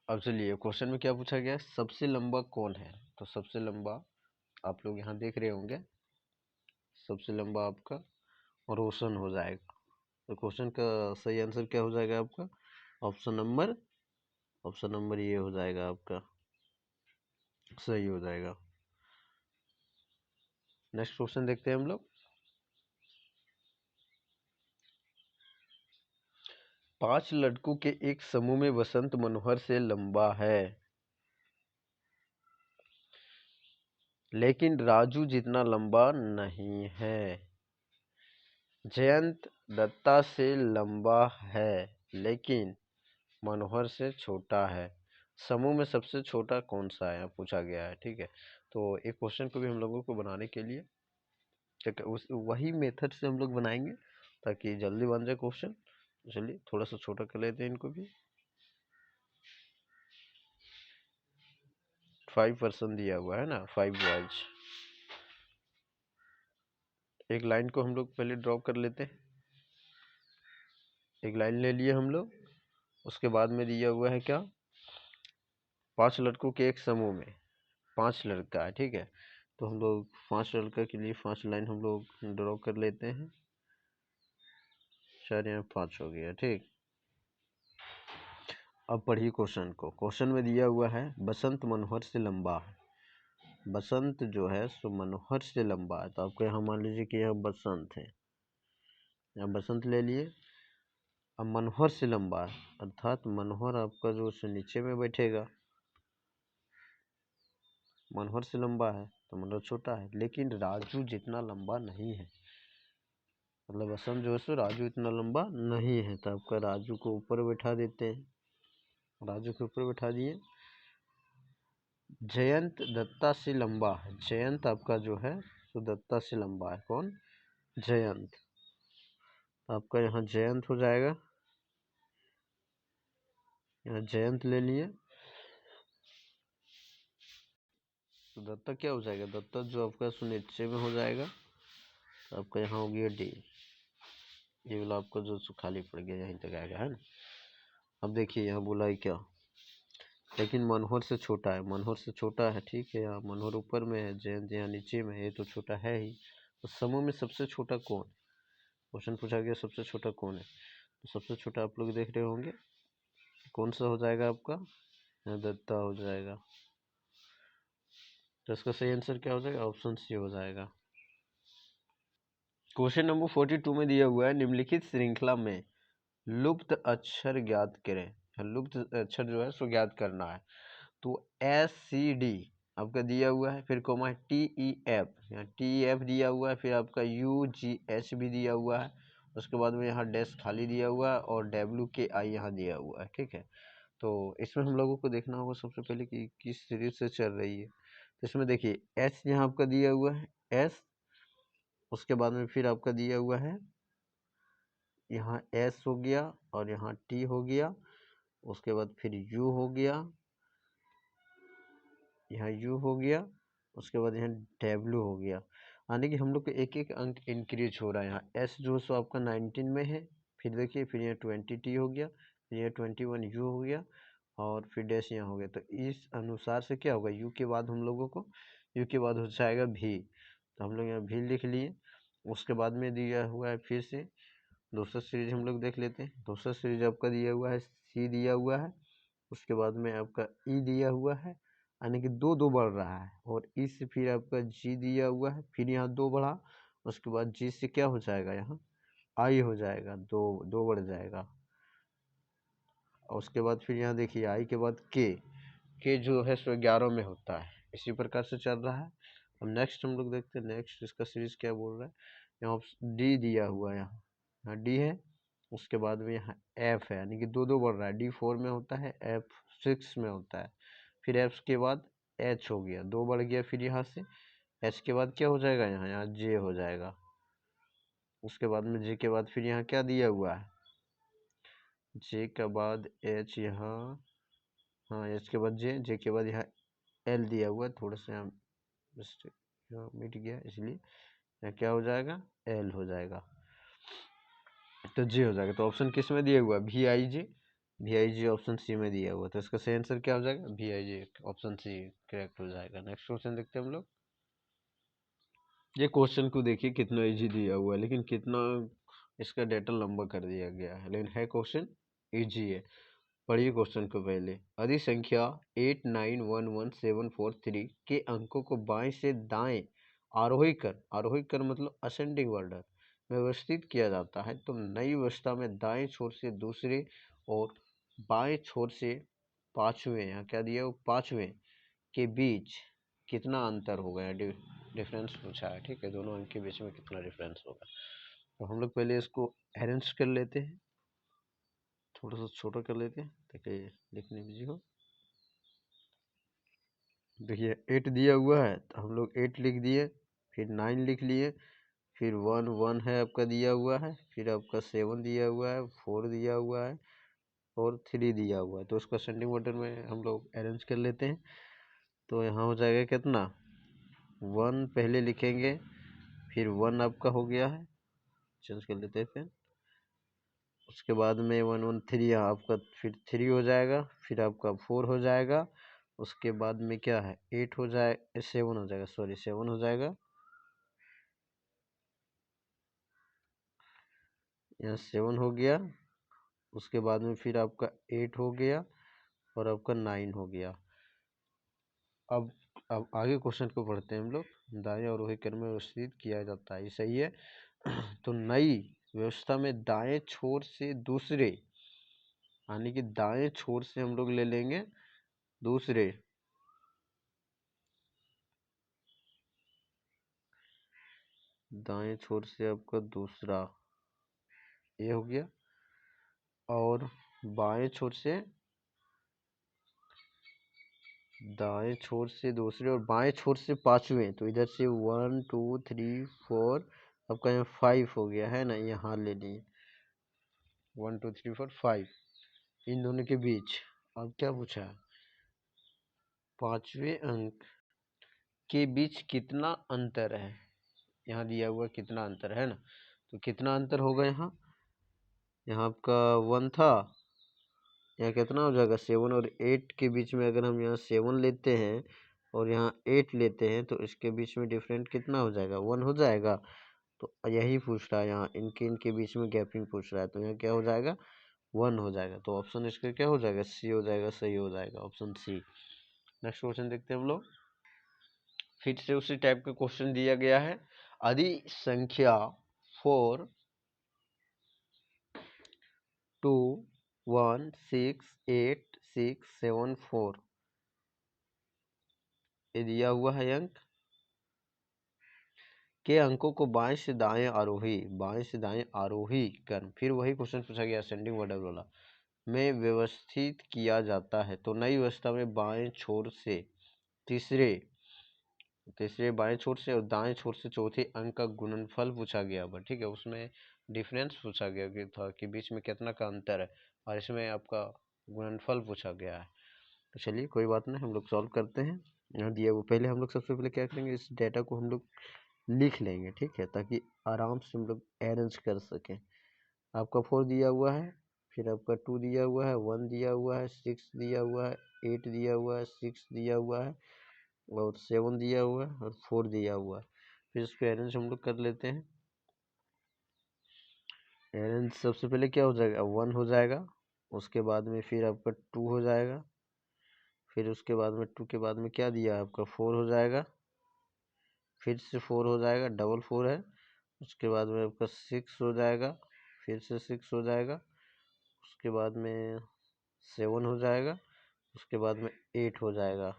अब चलिए क्वेश्चन में क्या पूछा गया है, सबसे लंबा कौन है, तो सबसे लंबा आप लोग यहाँ देख रहे होंगे, सबसे लंबा आपका रोशन हो जाएगा। तो क्वेश्चन का सही आंसर क्या हो जाएगा आपका, ऑप्शन नंबर, ऑप्शन नंबर ये हो जाएगा आपका, सही हो जाएगा। नेक्स्ट क्वेश्चन देखते हैं हम लोग। 5 लड़कों के एक समूह में वसंत मनोहर से लंबा है, लेकिन राजू जितना लंबा नहीं है। जयंत दत्ता से लंबा है लेकिन मनोहर से छोटा है। समूह में सबसे छोटा कौन सा है, पूछा गया है, ठीक है। तो एक क्वेश्चन को भी हम लोगों को बनाने के लिए उस वही मेथड से हम लोग बनाएंगे ताकि जल्दी बन जाए क्वेश्चन। चलिए थोड़ा सा छोटा कर लेते हैं इनको भी। 5% दिया हुआ है ना, 5 बॉयज। एक लाइन को हम लोग पहले ड्रॉ कर लेते हैं, एक लाइन ले लिए हम लोग। उसके बाद में दिया हुआ है क्या, 5 लड़कों के एक समूह में 5 लड़का है, ठीक है। तो हम लोग 5 लड़का के लिए 5 लाइन हम लोग ड्रॉ कर लेते हैं। 4 यहाँ 5 हो गया, ठीक। अब पढ़िए क्वेश्चन को। क्वेश्चन में दिया हुआ है बसंत मनोहर से लंबा है, बसंत जो है सो मनोहर से लंबा है। तो आपको यहाँ मान लीजिए कि यहाँ बसंत है, यहाँ बसंत ले लिए। अब मनोहर से लंबा है, अर्थात मनोहर आपका जो है नीचे में बैठेगा, मनोहर से लंबा है तो मनोहर छोटा है, लेकिन राजू जितना लंबा नहीं है, मतलब बसंत जो है सो राजू इतना लंबा नहीं है। तो आपका राजू को ऊपर बैठा देते हैं, राजू के ऊपर बैठा दिए। जयंत दत्ता से लंबा है, जयंत आपका जो है तो दत्ता से लंबा है, कौन, जयंत। आपका यहाँ जयंत हो जाएगा, यहाँ जयंत ले लिए। तो दत्ता क्या हो जाएगा, दत्ता जो आपका नीचे में हो जाएगा, तो आपका यहाँ हो गया डी, ये वाला आपका जो खाली पड़ गया यहीं तक आएगा, है ना। अब देखिए यहाँ बोला है क्या, लेकिन मनोहर से छोटा है, मनोहर से छोटा है, ठीक है। यहाँ मनोहर ऊपर में है, जयंत यहाँ नीचे में है, ये तो छोटा है ही। तो समूह में सबसे छोटा कौन, क्वेश्चन पूछा गया सबसे छोटा कौन है, तो सबसे छोटा आप लोग देख रहे होंगे कौन सा हो जाएगा आपका, यहाँ दत्ता हो जाएगा। तो इसका सही आंसर क्या हो जाएगा, ऑप्शन सी हो जाएगा। क्वेश्चन नंबर 42 में दिया हुआ है निम्नलिखित श्रृंखला में लुप्त अक्षर ज्ञात करें, लुप्त अक्षर जो है सो ज्ञात करना है। तो SCD आपका दिया हुआ है, फिर कोमा TEF, यहाँ TEF दिया हुआ है, फिर आपका UGH भी दिया हुआ है, उसके बाद में यहाँ डैश खाली दिया हुआ है और WKI यहाँ दिया हुआ है, ठीक है। तो इसमें हम लोगों को देखना होगा सबसे पहले कि किस सीरीज से चल रही है। तो इसमें देखिए एच यहाँ आपका दिया हुआ है एस, उसके बाद में फिर आपका दिया हुआ है यहाँ एस हो गया और यहाँ टी हो गया, उसके बाद फिर यू हो गया, यहाँ यू हो गया, उसके बाद यहाँ डब्ल्यू हो गया। यानी कि हम लोग को एक एक अंक इंक्रीज हो रहा है। यहाँ एस जो सो आपका 19 में है, फिर देखिए फिर यहाँ 20 टी हो गया, फिर यहाँ 21 यू हो गया और फिर डैश यहाँ हो गया। तो इस अनुसार से क्या होगा, यू के बाद हम लोगों को यू के बाद हो जाएगा भी, तो हम लोग यहाँ भी लिख लिए। उसके बाद में दिया हुआ है फिर से दूसरा सीरीज हम लोग देख लेते हैं। दूसरा सीरीज आपका दिया हुआ है सी दिया हुआ है, उसके बाद में आपका ई दिया हुआ है, यानी कि दो दो बढ़ रहा है, और ई से फिर आपका जी दिया हुआ है, फिर यहाँ दो बढ़ा, उसके बाद जी से क्या हो जाएगा यहाँ आई हो जाएगा, दो दो बढ़ जाएगा। और उसके बाद फिर यहाँ देखिए आई के बाद के जो है सो 11 में होता है। इसी प्रकार से चल रहा है। अब नेक्स्ट हम लोग देखते हैं नेक्स्ट इसका सीरीज क्या बोल रहा है। यहाँ डी दिया हुआ है, यहाँ डी है, उसके बाद में यहाँ एफ है, यानी कि दो दो बढ़ रहा है, डी 4 में होता है, एफ 6 में होता है, फिर एफ के बाद एच हो गया, दो बढ़ गया, फिर यहाँ से एच के बाद क्या हो जाएगा यहाँ यहाँ जे हो जाएगा, उसके बाद में जे के बाद फिर यहाँ क्या दिया हुआ है जे के बाद एच यहाँ, हाँ एच के बाद जे के बाद यहाँ एल दिया हुआ है, थोड़ा सा यहाँ मिस्टेक यहाँ मिट गया, इसलिए यहाँ क्या हो जाएगा एल हो जाएगा, तो जी हो जाएगा। तो ऑप्शन किस में दिया हुआ है वी आई जी ऑप्शन सी में दिया हुआ, तो इसका सही आंसर क्या हो जाएगा V I G option C correct हो जाएगा। नेक्स्ट क्वेश्चन देखते हैं हम लोग। ये क्वेश्चन को देखिए कितना इजी दिया हुआ है, लेकिन कितना इसका डेटा लंबा कर दिया गया है, लेकिन है क्वेश्चन इजी है। पढ़िए क्वेश्चन को पहले। यदि संख्या 8911743 के अंकों को बाएं से दाएं आरोही कर मतलब असेंडिंग ऑर्डर में व्यवस्थित किया जाता है, तो नई अवस्था में दाएं छोर से दूसरे और बाएं छोर से पांचवें, यहाँ क्या दिया वो पांचवें के बीच कितना अंतर होगा, या डिफरेंस पूछा है, ठीक है, दोनों अंक के बीच में कितना डिफरेंस होगा। तो हम लोग पहले इसको अरेंज कर लेते हैं, थोड़ा सा छोटा कर लेते हैं ताकि लिखने में इजी हो। देखिए 8 दिया हुआ है, तो हम लोग 8 लिख दिए, फिर 9 लिख लिए, फिर 1 है आपका दिया हुआ है, फिर आपका 7 दिया हुआ है, 4 दिया हुआ है और 3 दिया हुआ है। तो उसको असेंडिंग ऑर्डर में हम लोग अरेंज कर लेते हैं। तो यहाँ हो जाएगा कितना 1 पहले लिखेंगे, फिर 1 आपका हो गया है, चेंज कर लेते हैं फिर, उसके बाद में 1 1 3 आपका फिर 3 हो जाएगा, फिर आपका 4 हो जाएगा, उसके बाद में क्या है 8 हो जाए 7 हो जाएगा, सॉरी 7 हो जाएगा, यहाँ 7 हो गया, उसके बाद में फिर आपका 8 हो गया और आपका 9 हो गया। अब आगे क्वेश्चन को पढ़ते हैं हम लोग। दाएं और वही क्रम में व्यवस्थित किया जाता है, ये सही है। तो नई व्यवस्था में दाएं छोर से दूसरे, यानी कि दाएं छोर से हम लोग ले लेंगे दूसरे, दाएं छोर से आपका दूसरा ये हो गया, और बाएं छोर से दाएं छोर से दूसरे और बाएं छोर से पांचवें, तो इधर से 1 2 3 4 आपका यहाँ 5 हो गया है ना, यहाँ ले लिए 1 2 3 4 5, इन दोनों के बीच अब क्या पूछा है पांचवें अंक के बीच कितना अंतर है, यहाँ दिया हुआ कितना अंतर है ना, तो कितना अंतर होगा यहाँ यहाँ आपका 1 था, यहाँ कितना हो जाएगा 7 और 8 के बीच में, अगर हम यहाँ 7 लेते हैं और यहाँ 8 लेते हैं तो इसके बीच में डिफरेंट कितना हो जाएगा 1 हो जाएगा। तो यही पूछ रहा है, यहाँ इनके बीच में गैपिंग पूछ रहा है, तो यहाँ क्या हो जाएगा 1 हो जाएगा। तो ऑप्शन इसका क्या हो जाएगा सी हो जाएगा, सही हो जाएगा ऑप्शन सी। नेक्स्ट क्वेश्चन देखते हैं हम लोग। फिर से उसी टाइप का क्वेश्चन दिया गया है। यदि संख्या 4 2 1 6 8 6 7 4 ये दिया हुआ है अंक के अंकों को बाएं से दाएं आरोही क्रम, फिर वही क्वेश्चन पूछा गया असेंडिंग ऑर्डर वाला, में व्यवस्थित किया जाता है, तो नई व्यवस्था में बाएं छोर से तीसरे तीसरे बाएं छोर से और दाएं छोर से चौथे अंक का गुणनफल पूछा गया हुआ, ठीक है। उसमें डिफरेंस पूछा गया कि था कि बीच में कितना का अंतर है, और इसमें आपका गुणनफल पूछा गया है। तो चलिए कोई बात नहीं, हम लोग सॉल्व करते हैं। यहाँ दिया वो पहले हम लोग सबसे पहले क्या करेंगे, इस डेटा को हम लोग लिख लेंगे, ठीक है, ताकि आराम से हम लोग अरेंज कर सकें। आपका 4 दिया हुआ है, फिर आपका 2 दिया हुआ है, 1 दिया हुआ है, 6 दिया हुआ है, 8 दिया हुआ है, 6 दिया हुआ है, और 7 दिया हुआ है, और 4 दिया हुआ है। फिर इसको अरेंज हम लोग कर लेते हैं। अरेंज सबसे पहले क्या हो जाएगा, 1 हो जाएगा, उसके बाद में फिर आपका 2 हो जाएगा, फिर उसके बाद में 2 के बाद में क्या दिया है आपका 4 हो जाएगा, फिर से 4 हो जाएगा, डबल 4 है, उसके बाद में आपका 6 हो जाएगा, फिर से 6 हो जाएगा, उसके बाद में 7 हो जाएगा, उसके बाद में 8 हो जाएगा,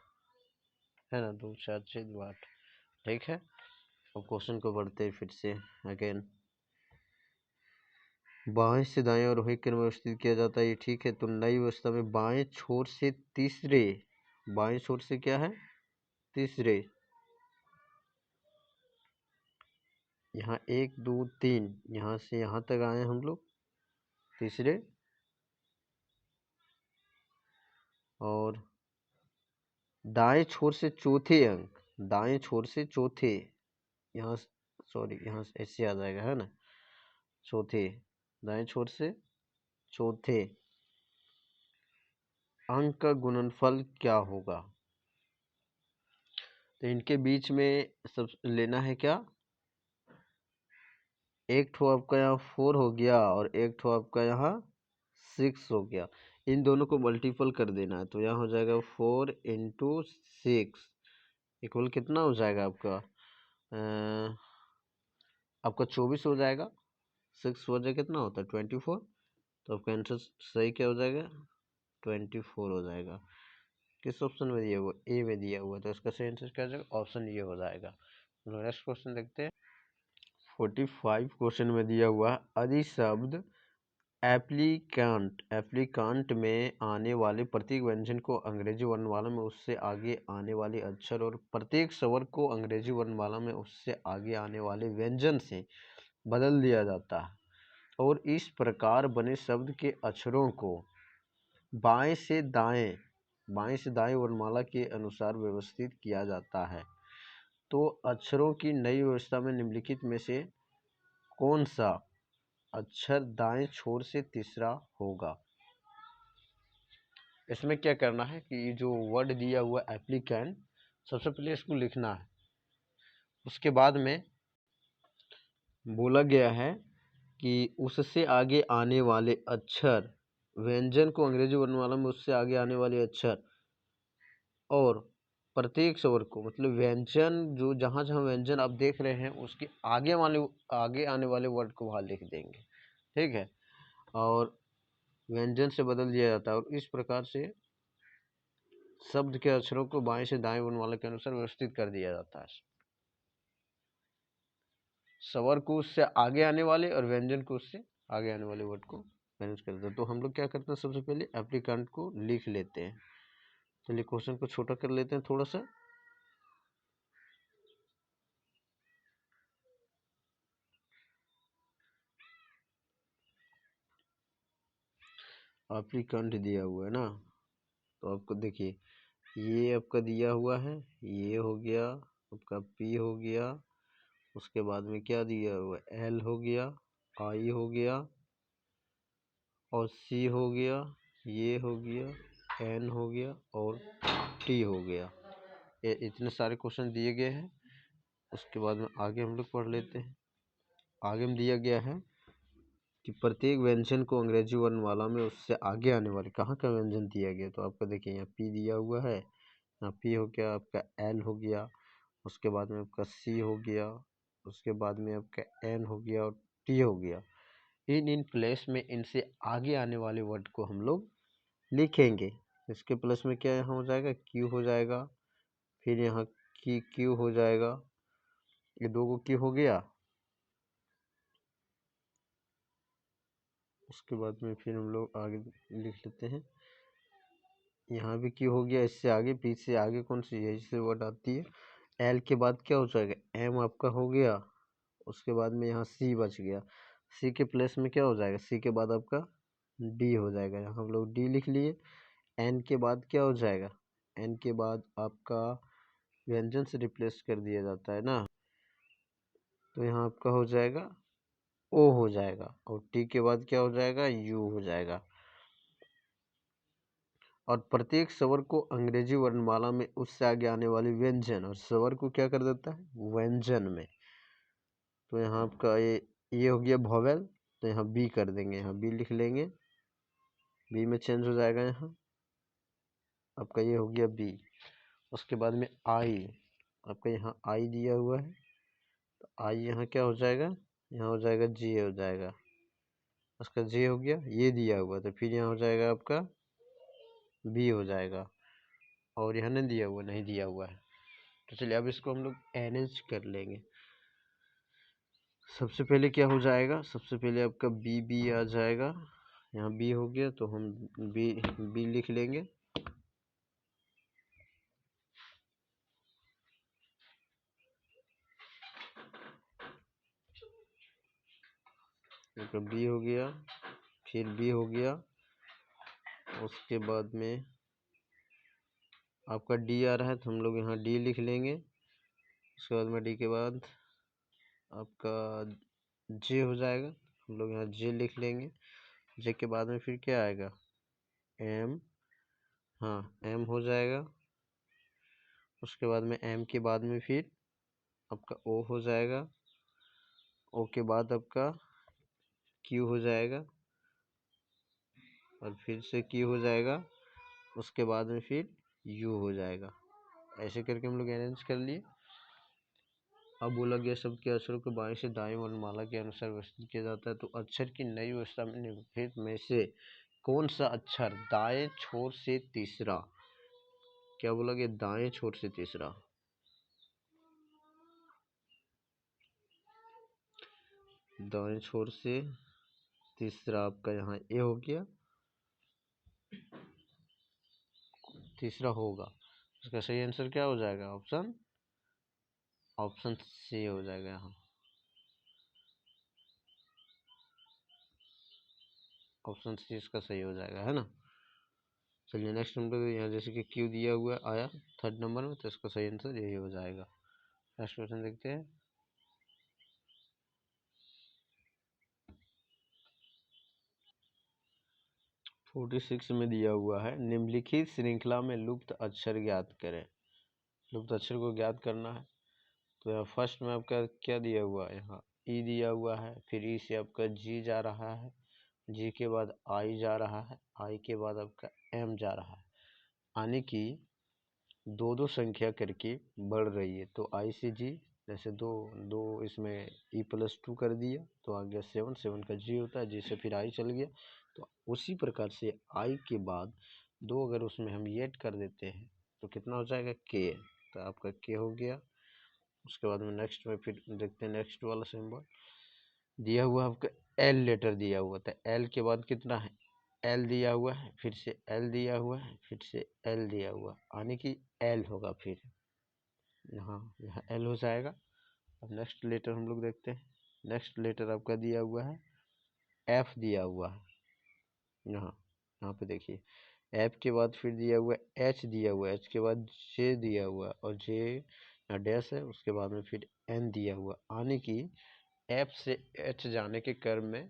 है ना, 2 4 6 2 8, ठीक है। अब क्वेश्चन को बढ़ते हैं फिर से अगेन। बाएं से दाएं और वही क्रम व्यवस्थित किया जाता है, ये ठीक है। तो नई व्यवस्था में बाएं छोर से तीसरे, बाएं छोर से क्या है, तीसरे, यहाँ 1 2 3, यहाँ से यहाँ तक आए हम लोग तीसरे, और दाएं छोर से चौथे अंक, दाएं छोर से चौथे, यहाँ सॉरी यहाँ ऐसे आ जाएगा, है ना, चौथे, दाएं छोर से चौथे अंक का गुणनफल क्या होगा। तो इनके बीच में सब लेना है क्या, एक ठो आपका यहाँ 4 हो गया और एक ठो आपका यहाँ 6 हो गया, इन दोनों को मल्टीपल कर देना है। तो यहाँ हो जाएगा 4 इंटू 6 इक्वल कितना हो जाएगा आपका, आपका 24 हो जाएगा। 6 वजह कितना होता है 24, तो आपका आंसर सही क्या हो जाएगा, 24 हो जाएगा। किस ऑप्शन में दिया हुआ, ए में दिया हुआ, तो इसका सही आंसर क्या हो जाएगा, ऑप्शन ये हो जाएगा। नेक्स्ट क्वेश्चन देखते हैं। 45 क्वेश्चन में दिया हुआ है, अधि शब्द एप्लीकांट, एप्लीकांट में आने वाले प्रत्येक व्यंजन को अंग्रेजी वर्णमाला में उससे आगे आने वाले अक्षर और प्रत्येक स्वर को अंग्रेजी वर्णमाला में उससे आगे आने वाले व्यंजन से बदल दिया जाता है, और इस प्रकार बने शब्द के अक्षरों को बाएं से दाएं वर्णमाला के अनुसार व्यवस्थित किया जाता है। तो अक्षरों की नई व्यवस्था में निम्नलिखित में से कौन सा अक्षर दाएं छोर से तीसरा होगा। इसमें क्या करना है कि जो वर्ड दिया हुआ एप्लीकेंट, सबसे पहले इसको लिखना है, उसके बाद में बोला गया है कि उससे आगे आने वाले अक्षर, व्यंजन को अंग्रेजी वर्णमाला में उससे आगे आने वाले अक्षर और प्रत्येक स्वर को, मतलब व्यंजन जो जहाँ जहाँ व्यंजन आप देख रहे हैं उसके आगे आने वाले वर्ड को वहाँ लिख देंगे, ठीक है, और व्यंजन से बदल दिया जाता है, और इस प्रकार से शब्द के अक्षरों को बाएं से दाएं वर्णमाला के अनुसार व्यवस्थित कर दिया जाता है। स्वर को उससे आगे आने वाले और व्यंजन को उससे आगे आने वाले वर्ड को मैनेज कर देते हैं। तो हम लोग क्या करते हैं, सबसे पहले एप्लीकेंट को लिख लेते हैं। चलिए क्वेश्चन को छोटा कर लेते हैं थोड़ा सा। एप्लीकेंट दिया हुआ है ना, तो आपको देखिए ये आपका दिया हुआ है, ये हो गया आपका पी हो गया, उसके बाद में क्या दिया हुआ है, एल हो गया, आई हो गया, और सी हो गया, ये हो गया, एन हो गया, और टी हो गया। ये इतने सारे क्वेश्चन दिए गए हैं। उसके बाद में आगे हम लोग पढ़ लेते हैं। आगे में दिया गया है कि प्रत्येक व्यंजन को अंग्रेजी वर्णमाला में उससे आगे आने वाले, कहाँ का व्यंजन दिया गया, तो आपको देखिए यहाँ पी दिया हुआ है, यहाँ पी हो गया, आपका एल हो गया, उसके बाद में आपका सी हो गया, उसके बाद में आपका एन हो गया, और टी हो गया। इन प्लेस में इनसे आगे आने वाले वर्ड को हम लोग लिखेंगे। इसके प्लस में क्या यहाँ हो जाएगा, क्यू हो जाएगा, फिर यहाँ की क्यू हो जाएगा, ये दो को क्यू हो गया, उसके बाद में फिर हम लोग आगे लिख लेते हैं, यहाँ भी क्यू हो गया, इससे आगे, पी से आगे कौन सी यही से वर्ड आती है, एल के बाद क्या हो जाएगा, एम आपका हो गया, उसके बाद में यहाँ सी बच गया, सी के प्लेस में क्या हो जाएगा, सी के बाद आपका डी हो जाएगा, यहाँ हम लोग डी लिख लिए। एन के बाद क्या हो जाएगा, एन के बाद आपका व्यंजन से रिप्लेस कर दिया जाता है ना, तो यहाँ आपका हो जाएगा ओ हो जाएगा, और टी के बाद क्या हो जाएगा, यू हो जाएगा। और प्रत्येक स्वर को अंग्रेजी वर्णमाला में उससे आगे आने वाले व्यंजन और स्वर को क्या कर देता है, व्यंजन में। तो यहाँ आपका ये हो गया वॉवेल, तो यहाँ बी कर देंगे, यहाँ बी लिख लेंगे, बी में चेंज हो जाएगा, यहाँ आपका ये हो गया बी। उसके बाद में आई, आपका यहाँ आई दिया हुआ है, तो आई यहाँ क्या हो जाएगा, यहाँ हो जाएगा जी हो जाएगा, उसका जे हो गया, ये दिया हुआ तो फिर यहाँ हो जाएगा आपका बी हो जाएगा, और यहाँ नहीं दिया हुआ, नहीं दिया हुआ है। तो चलिए अब इसको हम लोग अरेंज कर लेंगे। सबसे पहले क्या हो जाएगा, सबसे पहले आपका बी बी आ जाएगा, यहाँ बी हो गया तो हम बी बी लिख लेंगे, तो बी हो गया, फिर बी हो गया, उसके बाद में आपका डी आ रहा है तो हम लोग यहाँ डी लिख लेंगे, उसके बाद में डी के बाद आपका जे हो जाएगा, हम लोग यहाँ जे लिख लेंगे, जे के बाद में फिर क्या आएगा, एम, हाँ एम हो जाएगा, उसके बाद में एम के बाद में फिर आपका ओ हो जाएगा, ओ के बाद आपका क्यू हो जाएगा, और फिर से क्यू हो जाएगा, उसके बाद में फिर यू हो जाएगा। ऐसे करके हम लोग अरेंज कर लिए। अब बोला गया शब्द के अक्षरों को बाएं से दाएं वर्णमाला के अनुसार व्यवस्थित किया जाता है, तो अक्षर की नई व्यवस्था में निम्नलिखित में से कौन सा अक्षर दाएं छोर से तीसरा, क्या बोला गया, दाएं छोर से तीसरा, दाएं छोर से तीसरा आपका यहाँ ए हो गया, तीसरा होगा, इसका सही आंसर क्या हो जाएगा, ऑप्शन ऑप्शन सी हो जाएगा, यहाँ ऑप्शन सी इसका सही हो जाएगा, है ना। चलिए नेक्स्ट नंबर, यहाँ जैसे कि क्यू दिया हुआ आया थर्ड नंबर में, तो इसका सही आंसर यही हो जाएगा। नेक्स्ट क्वेश्चन देखते हैं। 46 में दिया हुआ है, निम्नलिखित श्रृंखला में लुप्त अक्षर ज्ञात करें। लुप्त अक्षर को ज्ञात करना है, तो यहाँ फर्स्ट में आपका क्या दिया हुआ है, यहाँ ई दिया हुआ है, फिर ई से आपका जी जा रहा है, जी के बाद आई जा रहा है, आई के बाद आपका एम जा रहा है, यानी कि दो दो संख्या करके बढ़ रही है, तो आई से जी, जैसे दो दो इसमें ई प्लस 2 कर दिया तो आ गया 7, 7 का जी होता है, जी से फिर आई चल गया, तो उसी प्रकार से आई के बाद दो अगर उसमें हम ऐड कर देते हैं तो कितना हो जाएगा, के, तो आपका के हो गया। उसके बाद में नेक्स्ट में फिर देखते हैं, नेक्स्ट वाला सिंबल दिया हुआ आपका एल लेटर दिया हुआ था, एल के बाद कितना है, एल दिया हुआ है, फिर से एल दिया हुआ है, फिर से एल दिया हुआ, यानी कि एल होगा, फिर यहाँ यहाँ एल हो जाएगा। अब नेक्स्ट लेटर हम लोग देखते हैं, नेक्स्ट लेटर आपका दिया हुआ है एफ दिया हुआ है, यहाँ यहाँ पे देखिए एफ के बाद फिर दिया हुआ है एच दिया हुआ है, एच के बाद जे दिया हुआ है, और जे यहाँ डैश है, उसके बाद में फिर एन दिया हुआ, यानी कि एफ से एच जाने के क्रम में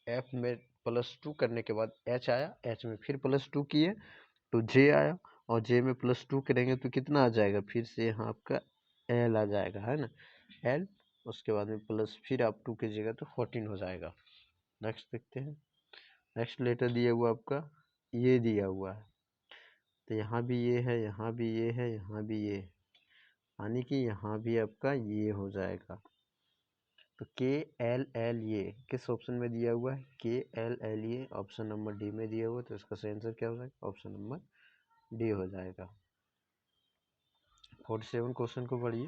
एफ में +2 करने के बाद एच आया, एच में फिर +2 किए तो जे आया, और जे में +2 करेंगे तो कितना आ जाएगा, फिर से यहाँ आपका एल आ जाएगा, है ना, एल, उसके बाद में प्लस फिर आप 2 कीजिएगा तो 14 हो जाएगा। नेक्स्ट देखते हैं, नेक्स्ट लेटर दिया हुआ आपका ये दिया हुआ है, तो यहाँ भी ये है, यहाँ भी ये है, यहाँ भी ये, यानी कि यहाँ भी आपका ये हो जाएगा। तो के एल एल ये किस ऑप्शन में दिया हुआ है, के एल एल ये ऑप्शन नंबर डी में दिया हुआ है, तो इसका सही आंसर क्या हो जाएगा, ऑप्शन नंबर डी हो जाएगा। 47 क्वेश्चन को पढ़िए।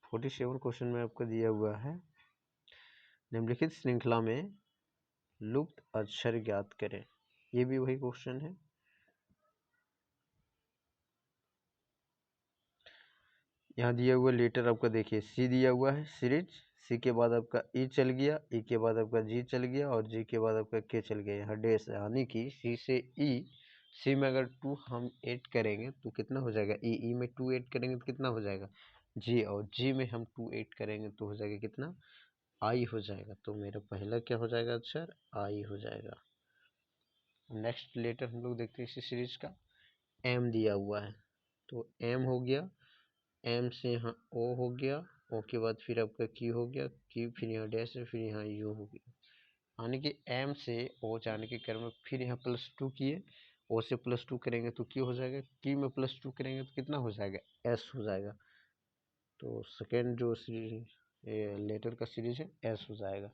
47 क्वेश्चन में आपको दिया हुआ है, निम्नलिखित श्रृंखला में लुप्त अक्षर ज्ञात करें। ये भी वही क्वेश्चन है। यहाँ दिया हुआ लेटर आपका देखिए सी दिया हुआ है सीरीज, सी के बाद आपका ई चल गया, ई के बाद आपका जी चल गया और जी के बाद आपका के चल गया, यहाँ डैश, यानी कि सी से ई, सी में अगर 2 हम ऐड करेंगे तो कितना हो जाएगा, ई में 2 ऐड करेंगे तो कितना हो जाएगा जी, और जी में हम 2 ऐड करेंगे तो हो जाएगा कितना, आई हो जाएगा। तो मेरा पहला क्या हो जाएगा अक्षर, आई हो जाएगा। नेक्स्ट लेटर हम लोग देखते हैं इसी सीरीज का, एम दिया हुआ है तो एम हो गया, एम से यहाँ ओ हो गया, ओ के बाद फिर आपका क्यू हो गया, क्यू फिर यहाँ डैश है, फिर यहाँ यू हो गया, यानी कि एम से ओ जाने के क्रम में फिर यहाँ +2 किए, ओ से +2 करेंगे तो क्यू हो जाएगा, क्यू में +2 करेंगे तो कितना हो जाएगा, एस हो जाएगा। तो सेकेंड जो लेटर का सीरीज है एस हो जाएगा।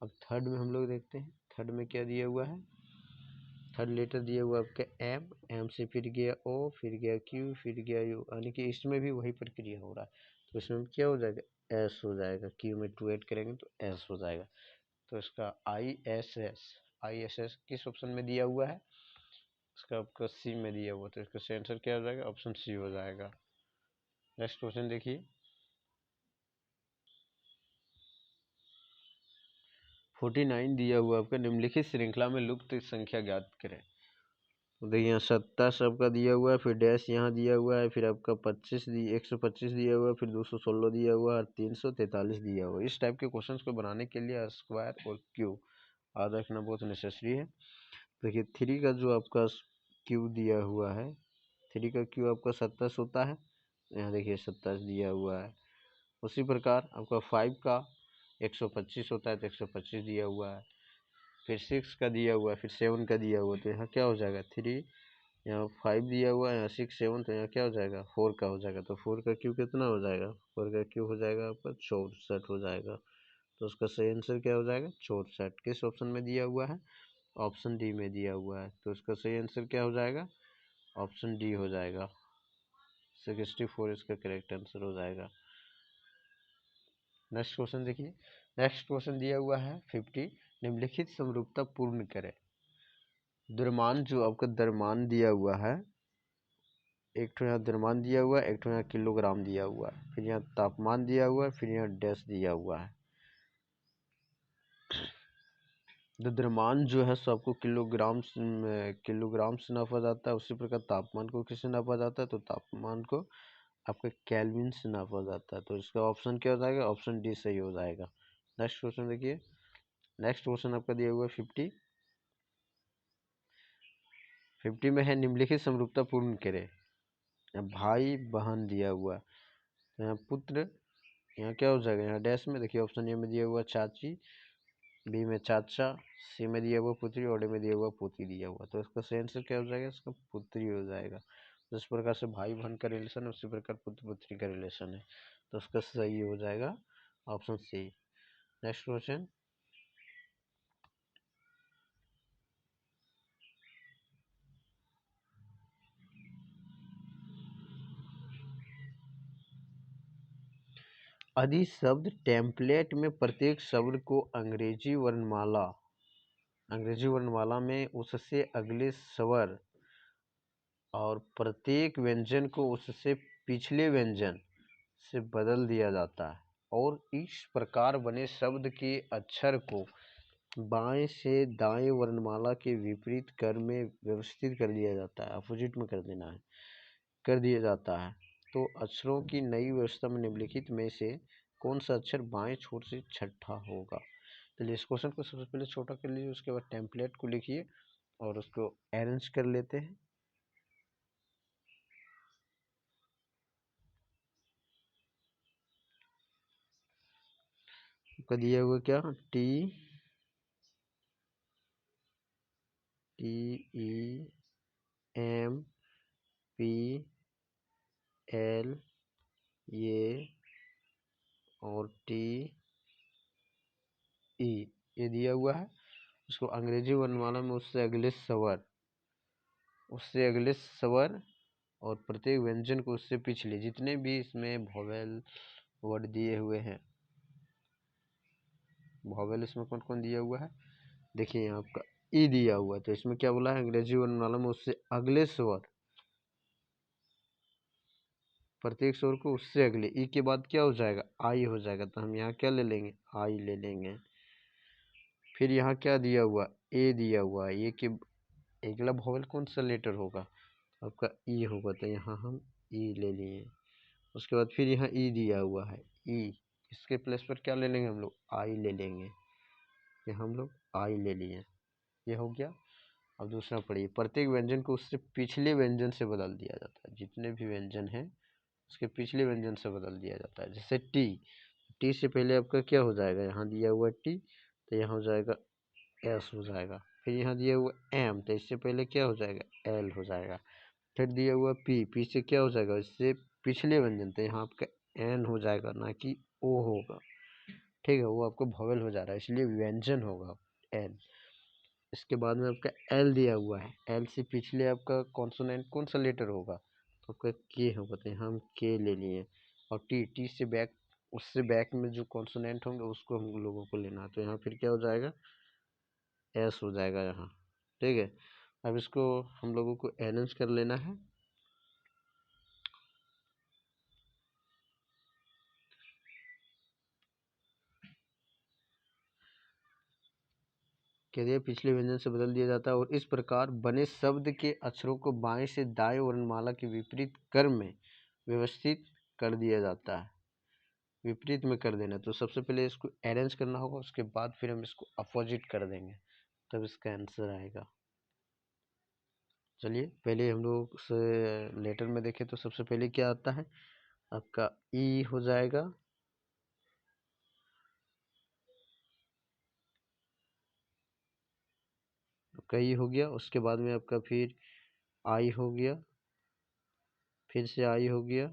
अब थर्ड में हम लोग देखते हैं, थर्ड में क्या दिया हुआ है, थर्ड लेटर दिया हुआ आपका एम, एम से फिर गया ओ, फिर गया क्यू, फिर गया यू, यानी कि इसमें भी वही प्रक्रिया हो रहा है। तो इसमें क्या हो जाएगा, एस हो जाएगा, क्यू में 2 ऐड करेंगे तो एस हो जाएगा। तो इसका आई एस एस किस ऑप्शन में दिया हुआ है, इसका आपका सी में दिया हुआ, तो इसका आंसर क्या हो जाएगा, ऑप्शन सी हो जाएगा। नेक्स्ट क्वेश्चन देखिए, 49 दिया हुआ आपका, निम्नलिखित श्रृंखला में लुप्त संख्या ज्ञात करें। तो देखिए यहाँ 27 आपका दिया हुआ है, फिर डैश यहाँ दिया हुआ है, फिर आपका 125 दिया हुआ है, फिर 216 दिया हुआ है और 343 दिया हुआ है। इस टाइप के क्वेश्चंस को बनाने के लिए स्क्वायर और क्यूब याद रखना बहुत नेसेसरी है। देखिए 3 का जो आपका क्यूब दिया हुआ है, 3 का क्यूब आपका 27 होता है, यहाँ देखिए 27 दिया हुआ है। उसी प्रकार आपका 5 का 125 होता है तो 125 दिया हुआ है, फिर 6 का दिया हुआ है, फिर 7 का दिया हुआ है, तो यहाँ क्या हो जाएगा 3, यहाँ 5 दिया हुआ है, यहाँ 6 7, तो यहाँ क्या हो जाएगा 4 का हो जाएगा। तो 4 का क्यू कितना हो जाएगा, 4 का क्यू हो जाएगा आपका 64 हो जाएगा। तो उसका सही आंसर क्या हो जाएगा 64। किस ऑप्शन में दिया हुआ है, ऑप्शन डी में दिया हुआ है। तो उसका सही आंसर क्या हो जाएगा, ऑप्शन डी हो जाएगा, 64 इसका करेक्ट आंसर हो जाएगा। नेक्स्ट क्वेश्चन देखिए, नेक्स्ट क्वेश्चन दिया हुआ है 50, निम्नलिखित समरूपता पूर्ण करें। द्रव्यमान जो आपका द्रव्यमान दिया हुआ है, एक तो यहाँ द्रव्यमान दिया हुआ है, एक तो यहाँ किलोग्राम दिया हुआ है, फिर यहाँ तापमान दिया हुआ है, फिर यहाँ डैश दिया हुआ है। तो द्रव्यमान जो है सो आपको किलोग्राम से नापा जाता है, उसी प्रकार तापमान को किससे नापा जाता है, तो तापमान को आपका केल्विन से नापा जाता है। तो इसका ऑप्शन क्या हो जाएगा, ऑप्शन डी सही हो जाएगा। नेक्स्ट क्वेश्चन देखिए, नेक्स्ट क्वेश्चन आपका दिया हुआ है 50 में है, निम्नलिखित समरूपता पूर्ण करें। भाई बहन दिया हुआ, तो यहाँ पुत्र, यहाँ क्या हो जाएगा, यहाँ डैश में देखिए ऑप्शन ए में दिया हुआ चाची, बी में चाचा, सी में दिया हुआ पुत्री और डी में दिया हुआ पोती दिया हुआ। तो इसका सही आंसर क्या हो जाएगा, इसका पुत्री हो जाएगा। जिस प्रकार से भाई बहन का रिलेशन है उसी प्रकार पुत्र पुत्री का रिलेशन है, तो उसका सही हो जाएगा ऑप्शन सी। नेक्स्ट क्वेश्चन, आदि शब्द टेम्पलेट में प्रत्येक शब्द को अंग्रेजी वर्णमाला में उससे अगले स्वर और प्रत्येक व्यंजन को उससे पिछले व्यंजन से बदल दिया जाता है, और इस प्रकार बने शब्द के अक्षर को बाएं से दाएं वर्णमाला के विपरीत क्रम में व्यवस्थित कर दिया जाता है, अपोजिट में कर देना है, कर दिया जाता है। तो अक्षरों की नई व्यवस्था में निम्नलिखित में से कौन सा अक्षर बाएं छोर से छठा होगा। चलिए इस क्वेश्चन को सबसे पहले छोटा कर लीजिए, उसके बाद टेम्पलेट को लिखिए और उसको अरेंज कर लेते हैं। आपका दिया हुआ क्या, T E M P L ये और टी ई, ये दिया हुआ है। उसको अंग्रेजी वर्णमाला में उससे अगले स्वर और प्रत्येक व्यंजन को उससे पिछले, जितने भी इसमें वोवेल वर्ड दिए हुए हैं, वोवेल इसमें कौन कौन दिया हुआ है, देखिए यहाँ आपका ई दिया हुआ है, तो इसमें क्या बोला है, अंग्रेजी वर्णमाला में उससे अगले स्वर प्रत्येक स्वर को उससे अगले ई के बाद क्या हो जाएगा, आई हो जाएगा, तो हम यहाँ क्या ले लेंगे, आई ले लेंगे। फिर यहाँ क्या दिया हुआ, ए दिया हुआ है, ए के अगला वोवेल कौन सा लेटर होगा, आपका ई होगा, तो यहाँ हम ई ले लिए। उसके बाद फिर यहाँ ई दिया हुआ है, ई, इसके प्लेस पर क्या ले लेंगे हम लोग, आई ले लेंगे, ये हम लोग आई ले लिए, ये हो गया। अब दूसरा पढ़िए, प्रत्येक व्यंजन को उससे पिछले व्यंजन से बदल दिया जाता है, जितने भी व्यंजन हैं उसके पिछले व्यंजन से बदल दिया जाता है। जैसे टी, टी से पहले आपका क्या हो जाएगा, यहाँ दिया हुआ टी, तो यहाँ हो जाएगा एस हो जाएगा। फिर यहाँ दिया हुआ एम, तो इससे पहले क्या हो जाएगा, एल हो जाएगा। फिर दिया हुआ पी, पी से क्या हो जाएगा, इससे पिछले व्यंजन, तो यहाँ आपका एन हो जाएगा, ना कि ओ होगा, ठीक है, वो आपको वोवेल हो जा रहा है, इसलिए व्यंजन होगा एल। इसके बाद में आपका एल दिया हुआ है, एल से पिछले आपका कॉन्सोनेंट कौन सा लेटर होगा, तो आपका के होगा, तो यहाँ हम के ले लिए। और टी, टी से बैक, उससे बैक में जो कॉन्सोनेंट होंगे उसको हम लोगों को लेना है, तो यहाँ फिर क्या हो जाएगा, एस हो जाएगा यहाँ, ठीक है। अब इसको हम लोगों को अरेंज कर लेना है। कह दिया पिछले व्यंजन से बदल दिया जाता है, और इस प्रकार बने शब्द के अक्षरों को बाएं से दाएं वर्णमाला के विपरीत क्रम में व्यवस्थित कर दिया जाता है। विपरीत में कर देना, तो सबसे पहले इसको अरेंज करना होगा, उसके बाद फिर हम इसको अपोजिट कर देंगे, तब इसका आंसर आएगा। चलिए पहले हम लोग लेटर में देखें, तो सबसे पहले क्या आता है, आपका ई हो जाएगा, आपका ई हो गया। उसके बाद में आपका फिर आई हो गया, फिर से आई हो गया,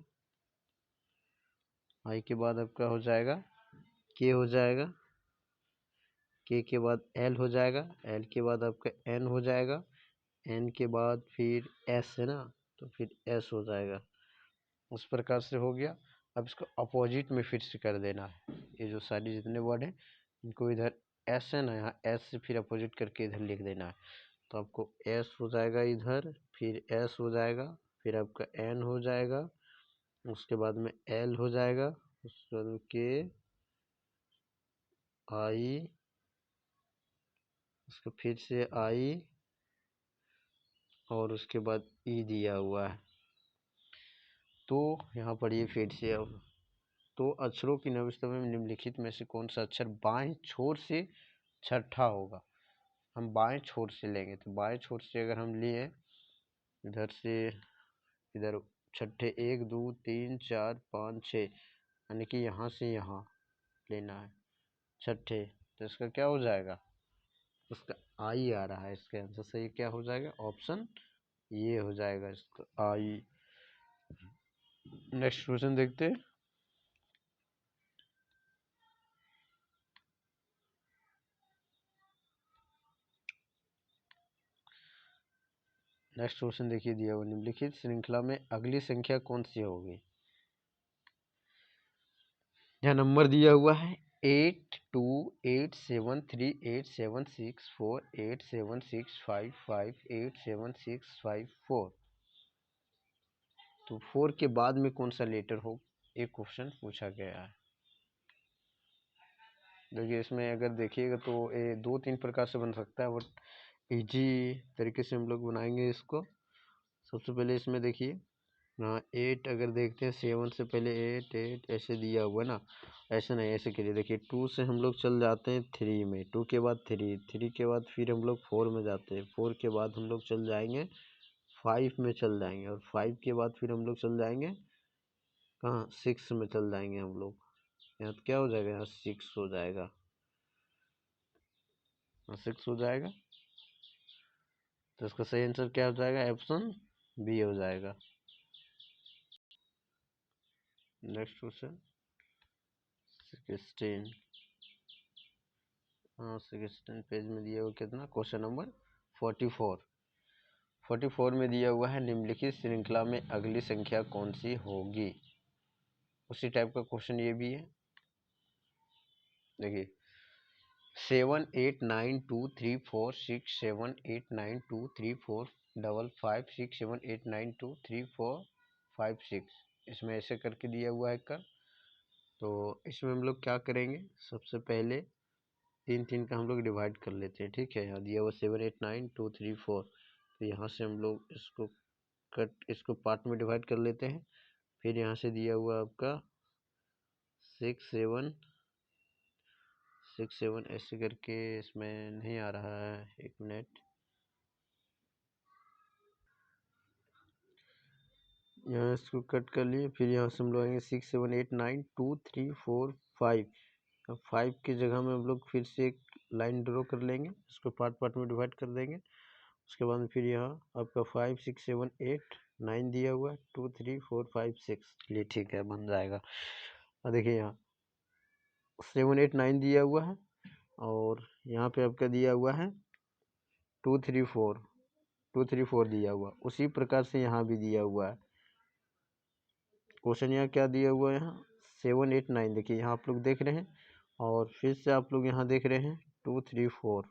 आई के बाद आपका हो जाएगा के हो जाएगा, के के बाद एल हो जाएगा, एल के बाद आपका एन हो जाएगा, एन के बाद फिर एस है ना, तो फिर एस हो जाएगा। उस प्रकार से हो गया। अब इसको अपोजिट में फिर से कर देना है, ये जो सारी जितने वर्ड हैं इनको इधर एस है ना, यहाँ एस से फिर अपोजिट करके इधर लिख देना है, तो आपको एस हो जाएगा इधर, फिर एस हो जाएगा, फिर आपका एन हो जाएगा, उसके बाद में एल हो जाएगा, उसके बाद के, आई, उसका फिर से आई, और उसके बाद ई दिया हुआ है। तो यहाँ पढ़िए फिर से अब, तो अक्षरों की व्यवस्था में निम्नलिखित में से कौन सा अक्षर बाएं छोर से छठा होगा, हम बाएं छोर से लेंगे, तो बाएं छोर से अगर हम लिए इधर से इधर छठे, 1 2 3 4 5 6, यानी कि यहाँ से यहाँ लेना है छठे, तो इसका क्या हो जाएगा, उसका आई आ रहा है, इसका आंसर सही क्या हो जाएगा, ऑप्शन ये हो जाएगा, इसका आई। नेक्स्ट क्वेश्चन देखते हैं। नेक्स्ट क्वेश्चन देखिए, दिया हुआ निम्नलिखित श्रृंखला में अगली संख्या कौन सी होगी। यहाँ नंबर दिया हुआ है 8 2 8 7 3 8 7 6 4 8 7 6 5 5 8 7 6 5 4, तो 4 के बाद में कौन सा लेटर हो, एक क्वेश्चन पूछा गया है। देखिए इसमें अगर देखिएगा तो ये 2-3 प्रकार से बन सकता है, बट इजी तरीके से हम लोग बनाएंगे इसको। सबसे पहले इसमें देखिए, हाँ 8 अगर देखते हैं, 7 से पहले 8 8 ऐसे दिया हुआ है ना, ऐसे नहीं, ऐसे करिए, देखिए 2 से हम लोग चल जाते हैं 3 में, 2 के बाद 3, 3 के बाद फिर हम लोग 4 में जाते हैं, 4 के बाद हम लोग चल जाएंगे 5 में चल जाएंगे, और 5 के बाद फिर हम लोग चल जाएंगे कहाँ, 6 में चल जाएंगे हम लोग। यहाँ तो क्या हो जाएगा, यहाँ 6 हो जाएगा, 6 हो जाएगा, तो इसका सही आंसर क्या हो जाएगा, ऑप्शन बी हो जाएगा। नेक्स्ट क्वेश्चन 16, हाँ 16 पेज में दिया हुआ कितना, क्वेश्चन नंबर 44, 44 में दिया हुआ है निम्नलिखित श्रृंखला में अगली संख्या कौन सी होगी। उसी टाइप का क्वेश्चन ये भी है, देखिए 7 8 9 2 3 4 6 7 8 9 2 3 4 5 5 6 7 8 9 2 3 4 5 6, इसमें ऐसे करके दिया हुआ है का। तो इसमें हम लोग क्या करेंगे, सबसे पहले 3 का हम लोग डिवाइड कर लेते हैं। ठीक है, यहाँ दिया हुआ 7 8 9 2 3 4, तो यहाँ से हम लोग इसको पार्ट में डिवाइड कर लेते हैं। फिर यहाँ से दिया हुआ आपका 6 7 ऐसे करके, इसमें नहीं आ रहा है, 1 मिनट, यहाँ इसको कट कर लिए। फिर यहाँ से हम लोग आएंगे 6 7 8 9 2 3 4 5। अब 5 की जगह में हम लोग फिर से एक लाइन ड्रॉ कर लेंगे, इसको पार्ट पार्ट में डिवाइड कर देंगे। उसके बाद में फिर यहाँ आपका 5 6 7 8 9 दिया हुआ है, 2 3 4 5 6, चलिए ठीक है, बन जाएगा। और देखिए यहाँ 7 8 9 दिया हुआ है, और यहाँ पे आपका दिया हुआ है 2 3 4 दिया हुआ। उसी प्रकार से यहाँ भी दिया हुआ है। क्वेश्चन यहाँ क्या दिया हुआ है, यहाँ 7 8 9 देखिए, यहाँ आप लोग देख रहे हैं, और फिर से आप लोग यहाँ देख रहे हैं 2 3 4।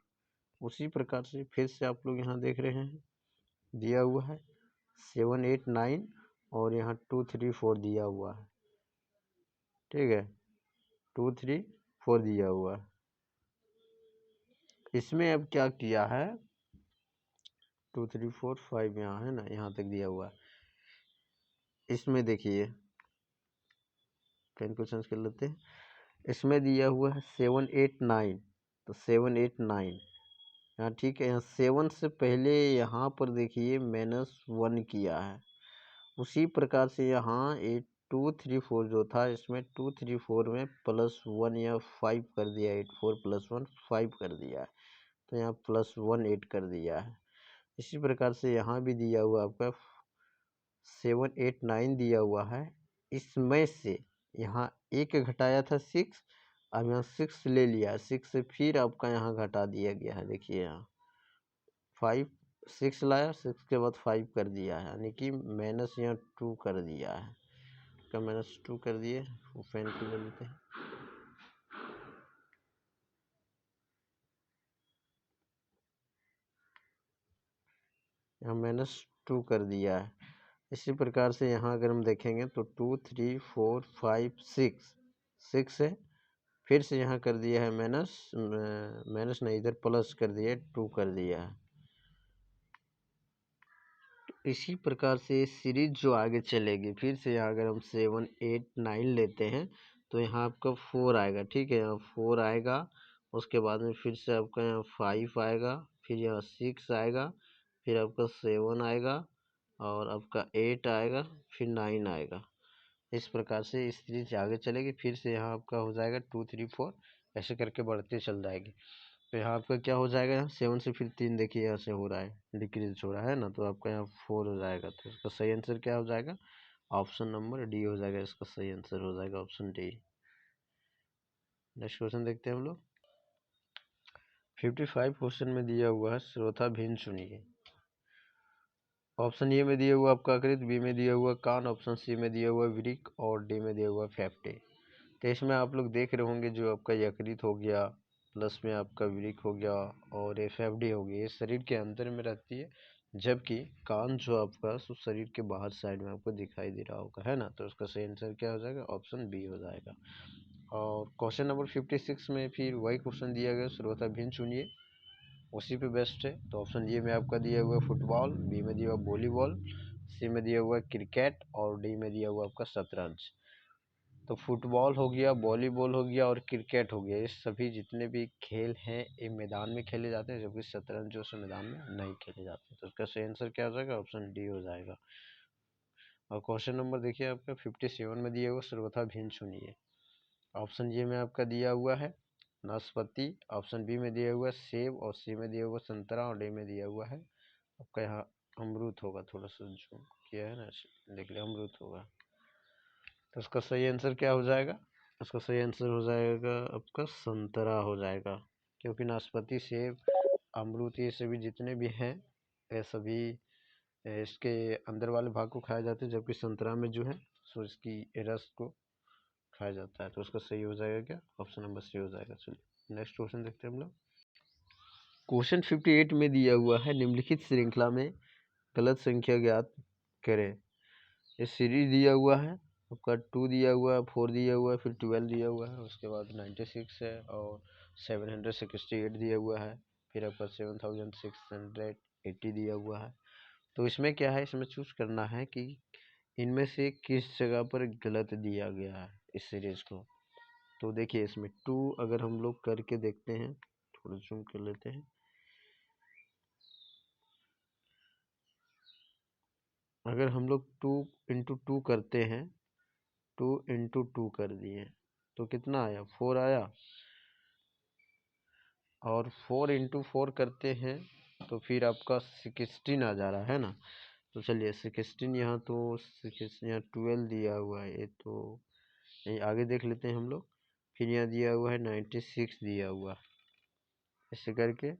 उसी प्रकार से फिर से आप लोग यहाँ देख रहे हैं, दिया हुआ है 7 8 9, और यहाँ 2 3 4 दिया हुआ है। ठीक है, 2 3 4 दिया हुआ है। इसमें अब क्या किया है, 2 3 4 5 यहाँ है ना, यहाँ तक दिया हुआ है। इसमें देखिए, पेन को चेंज कर लेते हैं। इसमें दिया हुआ है 7 8 9, तो 7 8 9 यहाँ, ठीक है। यहाँ 7 से पहले यहाँ पर देखिए -1 किया है। उसी प्रकार से यहाँ 8 2 3 4 जो था, इसमें 2 3 4 में +1 या 5 कर दिया, 8 4 + 1 5 कर दिया है, तो यहाँ +1 8 कर दिया है। इसी प्रकार से यहाँ भी दिया हुआ आपका 7 8 9 दिया हुआ है। इसमें से यहाँ 1 घटाया था 6, अब यहाँ 6 ले लिया, 6 से फिर आपका यहाँ घटा दिया गया है। देखिए यहाँ 5 6 लाया, 6 के बाद 5 कर दिया है, यानी कि माइनस यहाँ 2 कर दिया है, का -2 कर दिए। वो फैन को ले लेते हैं, यहाँ -2 कर दिया है। इसी प्रकार से यहाँ अगर हम देखेंगे तो 2 3 4 5 6 है, फिर से यहाँ कर दिया है माइनस नहीं, इधर प्लस कर दिया, 2 कर दिया है। इसी प्रकार से सीरीज जो आगे चलेगी, फिर से यहाँ अगर हम 7 8 9 लेते हैं, तो यहाँ आपका 4 आएगा। ठीक है, यहाँ 4 आएगा, उसके बाद में फिर से आपका यहाँ 5 आएगा, फिर यहाँ 6 आएगा, फिर आपका 7 आएगा, और आपका 8 आएगा, फिर 9 आएगा। इस प्रकार से इस सीरीज आगे चलेगी। फिर से यहाँ आपका हो जाएगा 2 3 4, ऐसे करके बढ़ते चल जाएगी। तो यहाँ आपका क्या हो जाएगा, यहाँ 7 से फिर 3 देखिए यहाँ से हो रहा है, डिक्रीज हो रहा है ना, तो आपका यहाँ 4 हो जाएगा। तो इसका सही आंसर क्या हो जाएगा, ऑप्शन नंबर डी हो जाएगा। इसका सही आंसर हो जाएगा ऑप्शन डी। नेक्स्ट क्वेश्चन देखते हैं हम लोग। 55 क्वेश्चन में दिया हुआ है श्रोता भिन्न चुनिए। ऑप्शन ए में दिया हुआ आपका आकृत, बी में दिया हुआ कान, ऑप्शन सी में दिया हुआ वृक्क, और डी में दिया हुआ फेफड़े। तो इसमें आप लोग देख रहे होंगे, जो आपका यकृत हो गया, प्लस में आपका वृक्क हो गया, और एफएफडी हो गई, ये शरीर के अंदर में रहती है, जबकि कान जो आपका शरीर के बाहर साइड में आपको दिखाई दे रहा होगा, है ना। तो उसका सही आंसर क्या हो जाएगा, ऑप्शन बी हो जाएगा। और क्वेश्चन नंबर 56 में फिर वही क्वेश्चन दिया गया, श्रोता भिन्न चुनिए, उसी पे बेस्ट है। तो ऑप्शन ए में आपका दिया हुआ फुटबॉल, बी में दिया हुआ वॉलीबॉल, सी में दिया हुआ क्रिकेट, और डी में दिया हुआ आपका शतरंज। तो फुटबॉल हो गया, वॉलीबॉल हो गया, और क्रिकेट हो गया, ये सभी जितने भी खेल हैं ये मैदान में खेले जाते हैं, जबकि शतरंज जो है मैदान में नहीं खेले जाते। तो उसका सही आंसर क्या हो जाएगा, ऑप्शन डी हो जाएगा। और क्वेश्चन नंबर देखिए आपका 57 में दिया हुआ सर्वथा भिन्न चुनिए। ऑप्शन ए में आपका दिया हुआ है नाशपाती, ऑप्शन बी में दिया हुआ है सेब, और सी में दिया हुआ संतरा, और डी में दिया हुआ है आपका यहाँ अमरूद होगा। थोड़ा सा जूम किया है ना, देख लिया, अमरूद होगा। तो उसका सही आंसर क्या हो जाएगा, उसका सही आंसर हो जाएगा आपका संतरा हो जाएगा, क्योंकि नाशपाती सेब अमरूद ये सभी जितने भी हैं ये सभी इसके अंदर वाले भाग को खाया जाता है, जबकि संतरा में जो है सो इसकी रस को खाया जाता है। तो उसका सही हो जाएगा क्या, ऑप्शन नंबर सी हो जाएगा। चलिए नेक्स्ट क्वेश्चन देखते हैं हम लोग। क्वेश्चन 58 में दिया हुआ है निम्नलिखित श्रृंखला में गलत संख्या ज्ञात करें। ये सीरीज दिया हुआ है, आपका 2 दिया हुआ है, 4 दिया हुआ है, फिर 12 दिया हुआ है, उसके बाद 96 है और 768 दिया हुआ है, फिर आपका 7680 दिया हुआ है। तो इसमें क्या है, इसमें चूज करना है कि इनमें से किस जगह पर गलत दिया गया है इस सीरीज को। तो देखिए इसमें 2 अगर हम लोग करके देखते हैं, थोड़ा जूम कर लेते हैं। अगर हम लोग 2 इंटू 2 करते हैं, 2 इंटू 2 कर दिए तो कितना आया, 4 आया। और 4 इंटू 4 करते हैं तो फिर आपका 16 आ जा रहा है ना। तो चलिए 16 यहाँ, तो 16 यहाँ 12 दिया हुआ है, ये तो नहीं, आगे देख लेते हैं हम लोग। फिर यहाँ दिया हुआ है 96 दिया हुआ है, ऐसे करके।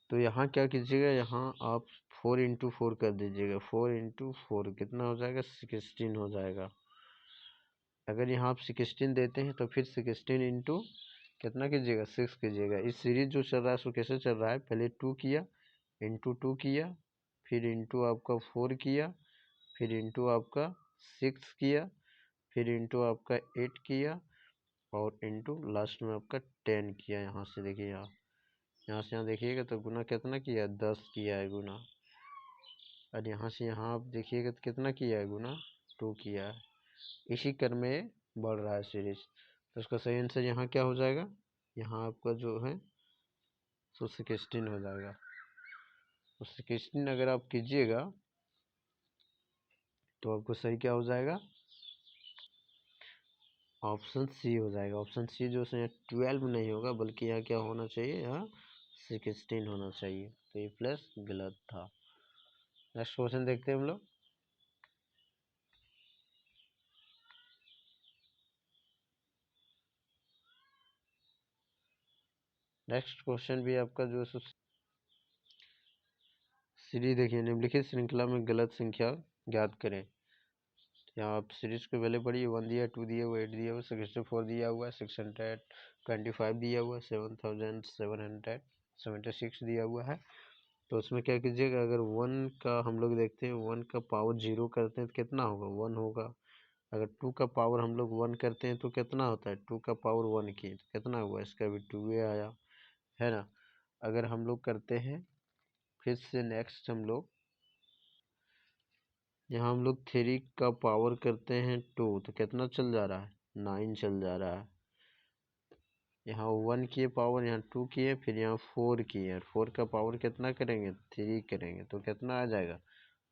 तो यहाँ क्या कीजिएगा, यहाँ आप 4 इंटू 4 कर दीजिएगा। 4 इंटू 4 कितना हो जाएगा, 16 हो जाएगा। अगर यहाँ आप 16 देते हैं तो फिर 16 इंटू कितना कीजिएगा, 6 कीजिएगा। इस सीरीज जो चल रहा है उसको कैसे चल रहा है, पहले 2 किया, इंटू 2 किया, फिर इंटू आपका 4 किया, फिर इंटू आपका 6 किया, फिर इंटू आपका 8 किया, और इंटू लास्ट में आपका 10 किया। यहाँ से देखिए, यहाँ से यहाँ देखिएगा तो गुना कितना किया, 10 किया है गुना। और यहाँ से यहाँ आप देखिएगा तो कितना किया है, गुना 2 किया है। इसी क्रम में बढ़ रहा है सीरीज। तो उसका सही आंसर यहाँ क्या हो जाएगा, यहाँ आपका जो है तो 16 हो जाएगा। तो 16 अगर आप कीजिएगा तो आपको सही क्या हो जाएगा, ऑप्शन सी हो जाएगा। ऑप्शन सी जो है 12 नहीं होगा, बल्कि यहाँ क्या होना चाहिए, यहाँ 16 होना चाहिए। तो ये प्लस गलत था। नेक्स्ट क्वेश्चन देखते हैं हम लोग। नेक्स्ट क्वेश्चन भी आपका जो है सीरीज देखिए, निम्नलिखित श्रृंखला में गलत संख्या ज्ञात करें। यहाँ आप सीरीज को पहले पढ़िए, 1 दिया, 2 दिया हुआ, 8 दिया हुआ, 64 दिया हुआ, 625 दिया हुआ, 7776 दिया हुआ है। तो उसमें क्या कीजिएगा, अगर 1 का हम लोग देखते हैं, 1 का पावर 0 करते हैं तो कितना होगा, 1 होगा। अगर 2 का पावर हम लोग 1 करते हैं तो कितना होता है, 2 का पावर 1 की तो कितना हुआ, इसका भी 2 आया, है ना। अगर हम लोग करते हैं फिर से नेक्स्ट, हम लोग यहाँ हम लोग 3 का पावर करते हैं 2 तो कितना चल जा रहा है, 9 चल जा रहा है। यहाँ 1 किए पावर, यहाँ 2 किए, फिर यहाँ 4 किए, 4 का पावर कितना करेंगे, 3 करेंगे तो कितना आ जाएगा,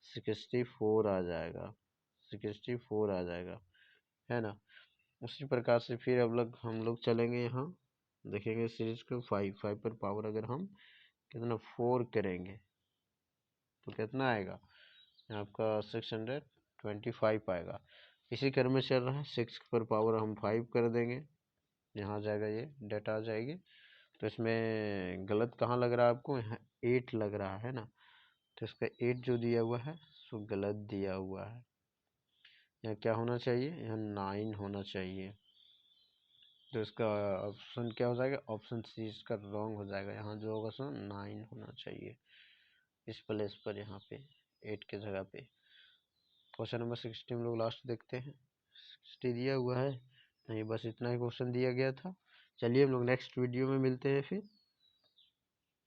64 आ जाएगा, 64 आ जाएगा, है ना। उसी प्रकार से फिर हम लोग चलेंगे, यहाँ देखेंगे सीरीज को 5 पर पावर अगर हम कितना 4 करेंगे तो कितना आएगा, आपका 625 आएगा। इसी क्रम में चल रहा है, 6 पर पावर हम 5 कर देंगे, यहाँ आ जाएगा, ये डेटा आ जाएगी। तो इसमें गलत कहाँ लग रहा है आपको, यहाँ 8 लग रहा है ना। तो इसका 8 जो दिया हुआ है सो गलत दिया हुआ है। यहाँ क्या होना चाहिए, यहाँ 9 होना चाहिए। तो इसका ऑप्शन क्या हो जाएगा, ऑप्शन सी इसका रॉन्ग हो जाएगा। यहाँ जो होगा सो 9 होना चाहिए इस प्लेस पर, यहाँ पे 8 के जगह पे। क्वेश्चन नंबर 60 हम लोग लास्ट देखते हैं। 60 दिया हुआ है नहीं, बस इतना ही क्वेश्चन दिया गया था। चलिए हम लोग नेक्स्ट वीडियो में मिलते हैं फिर।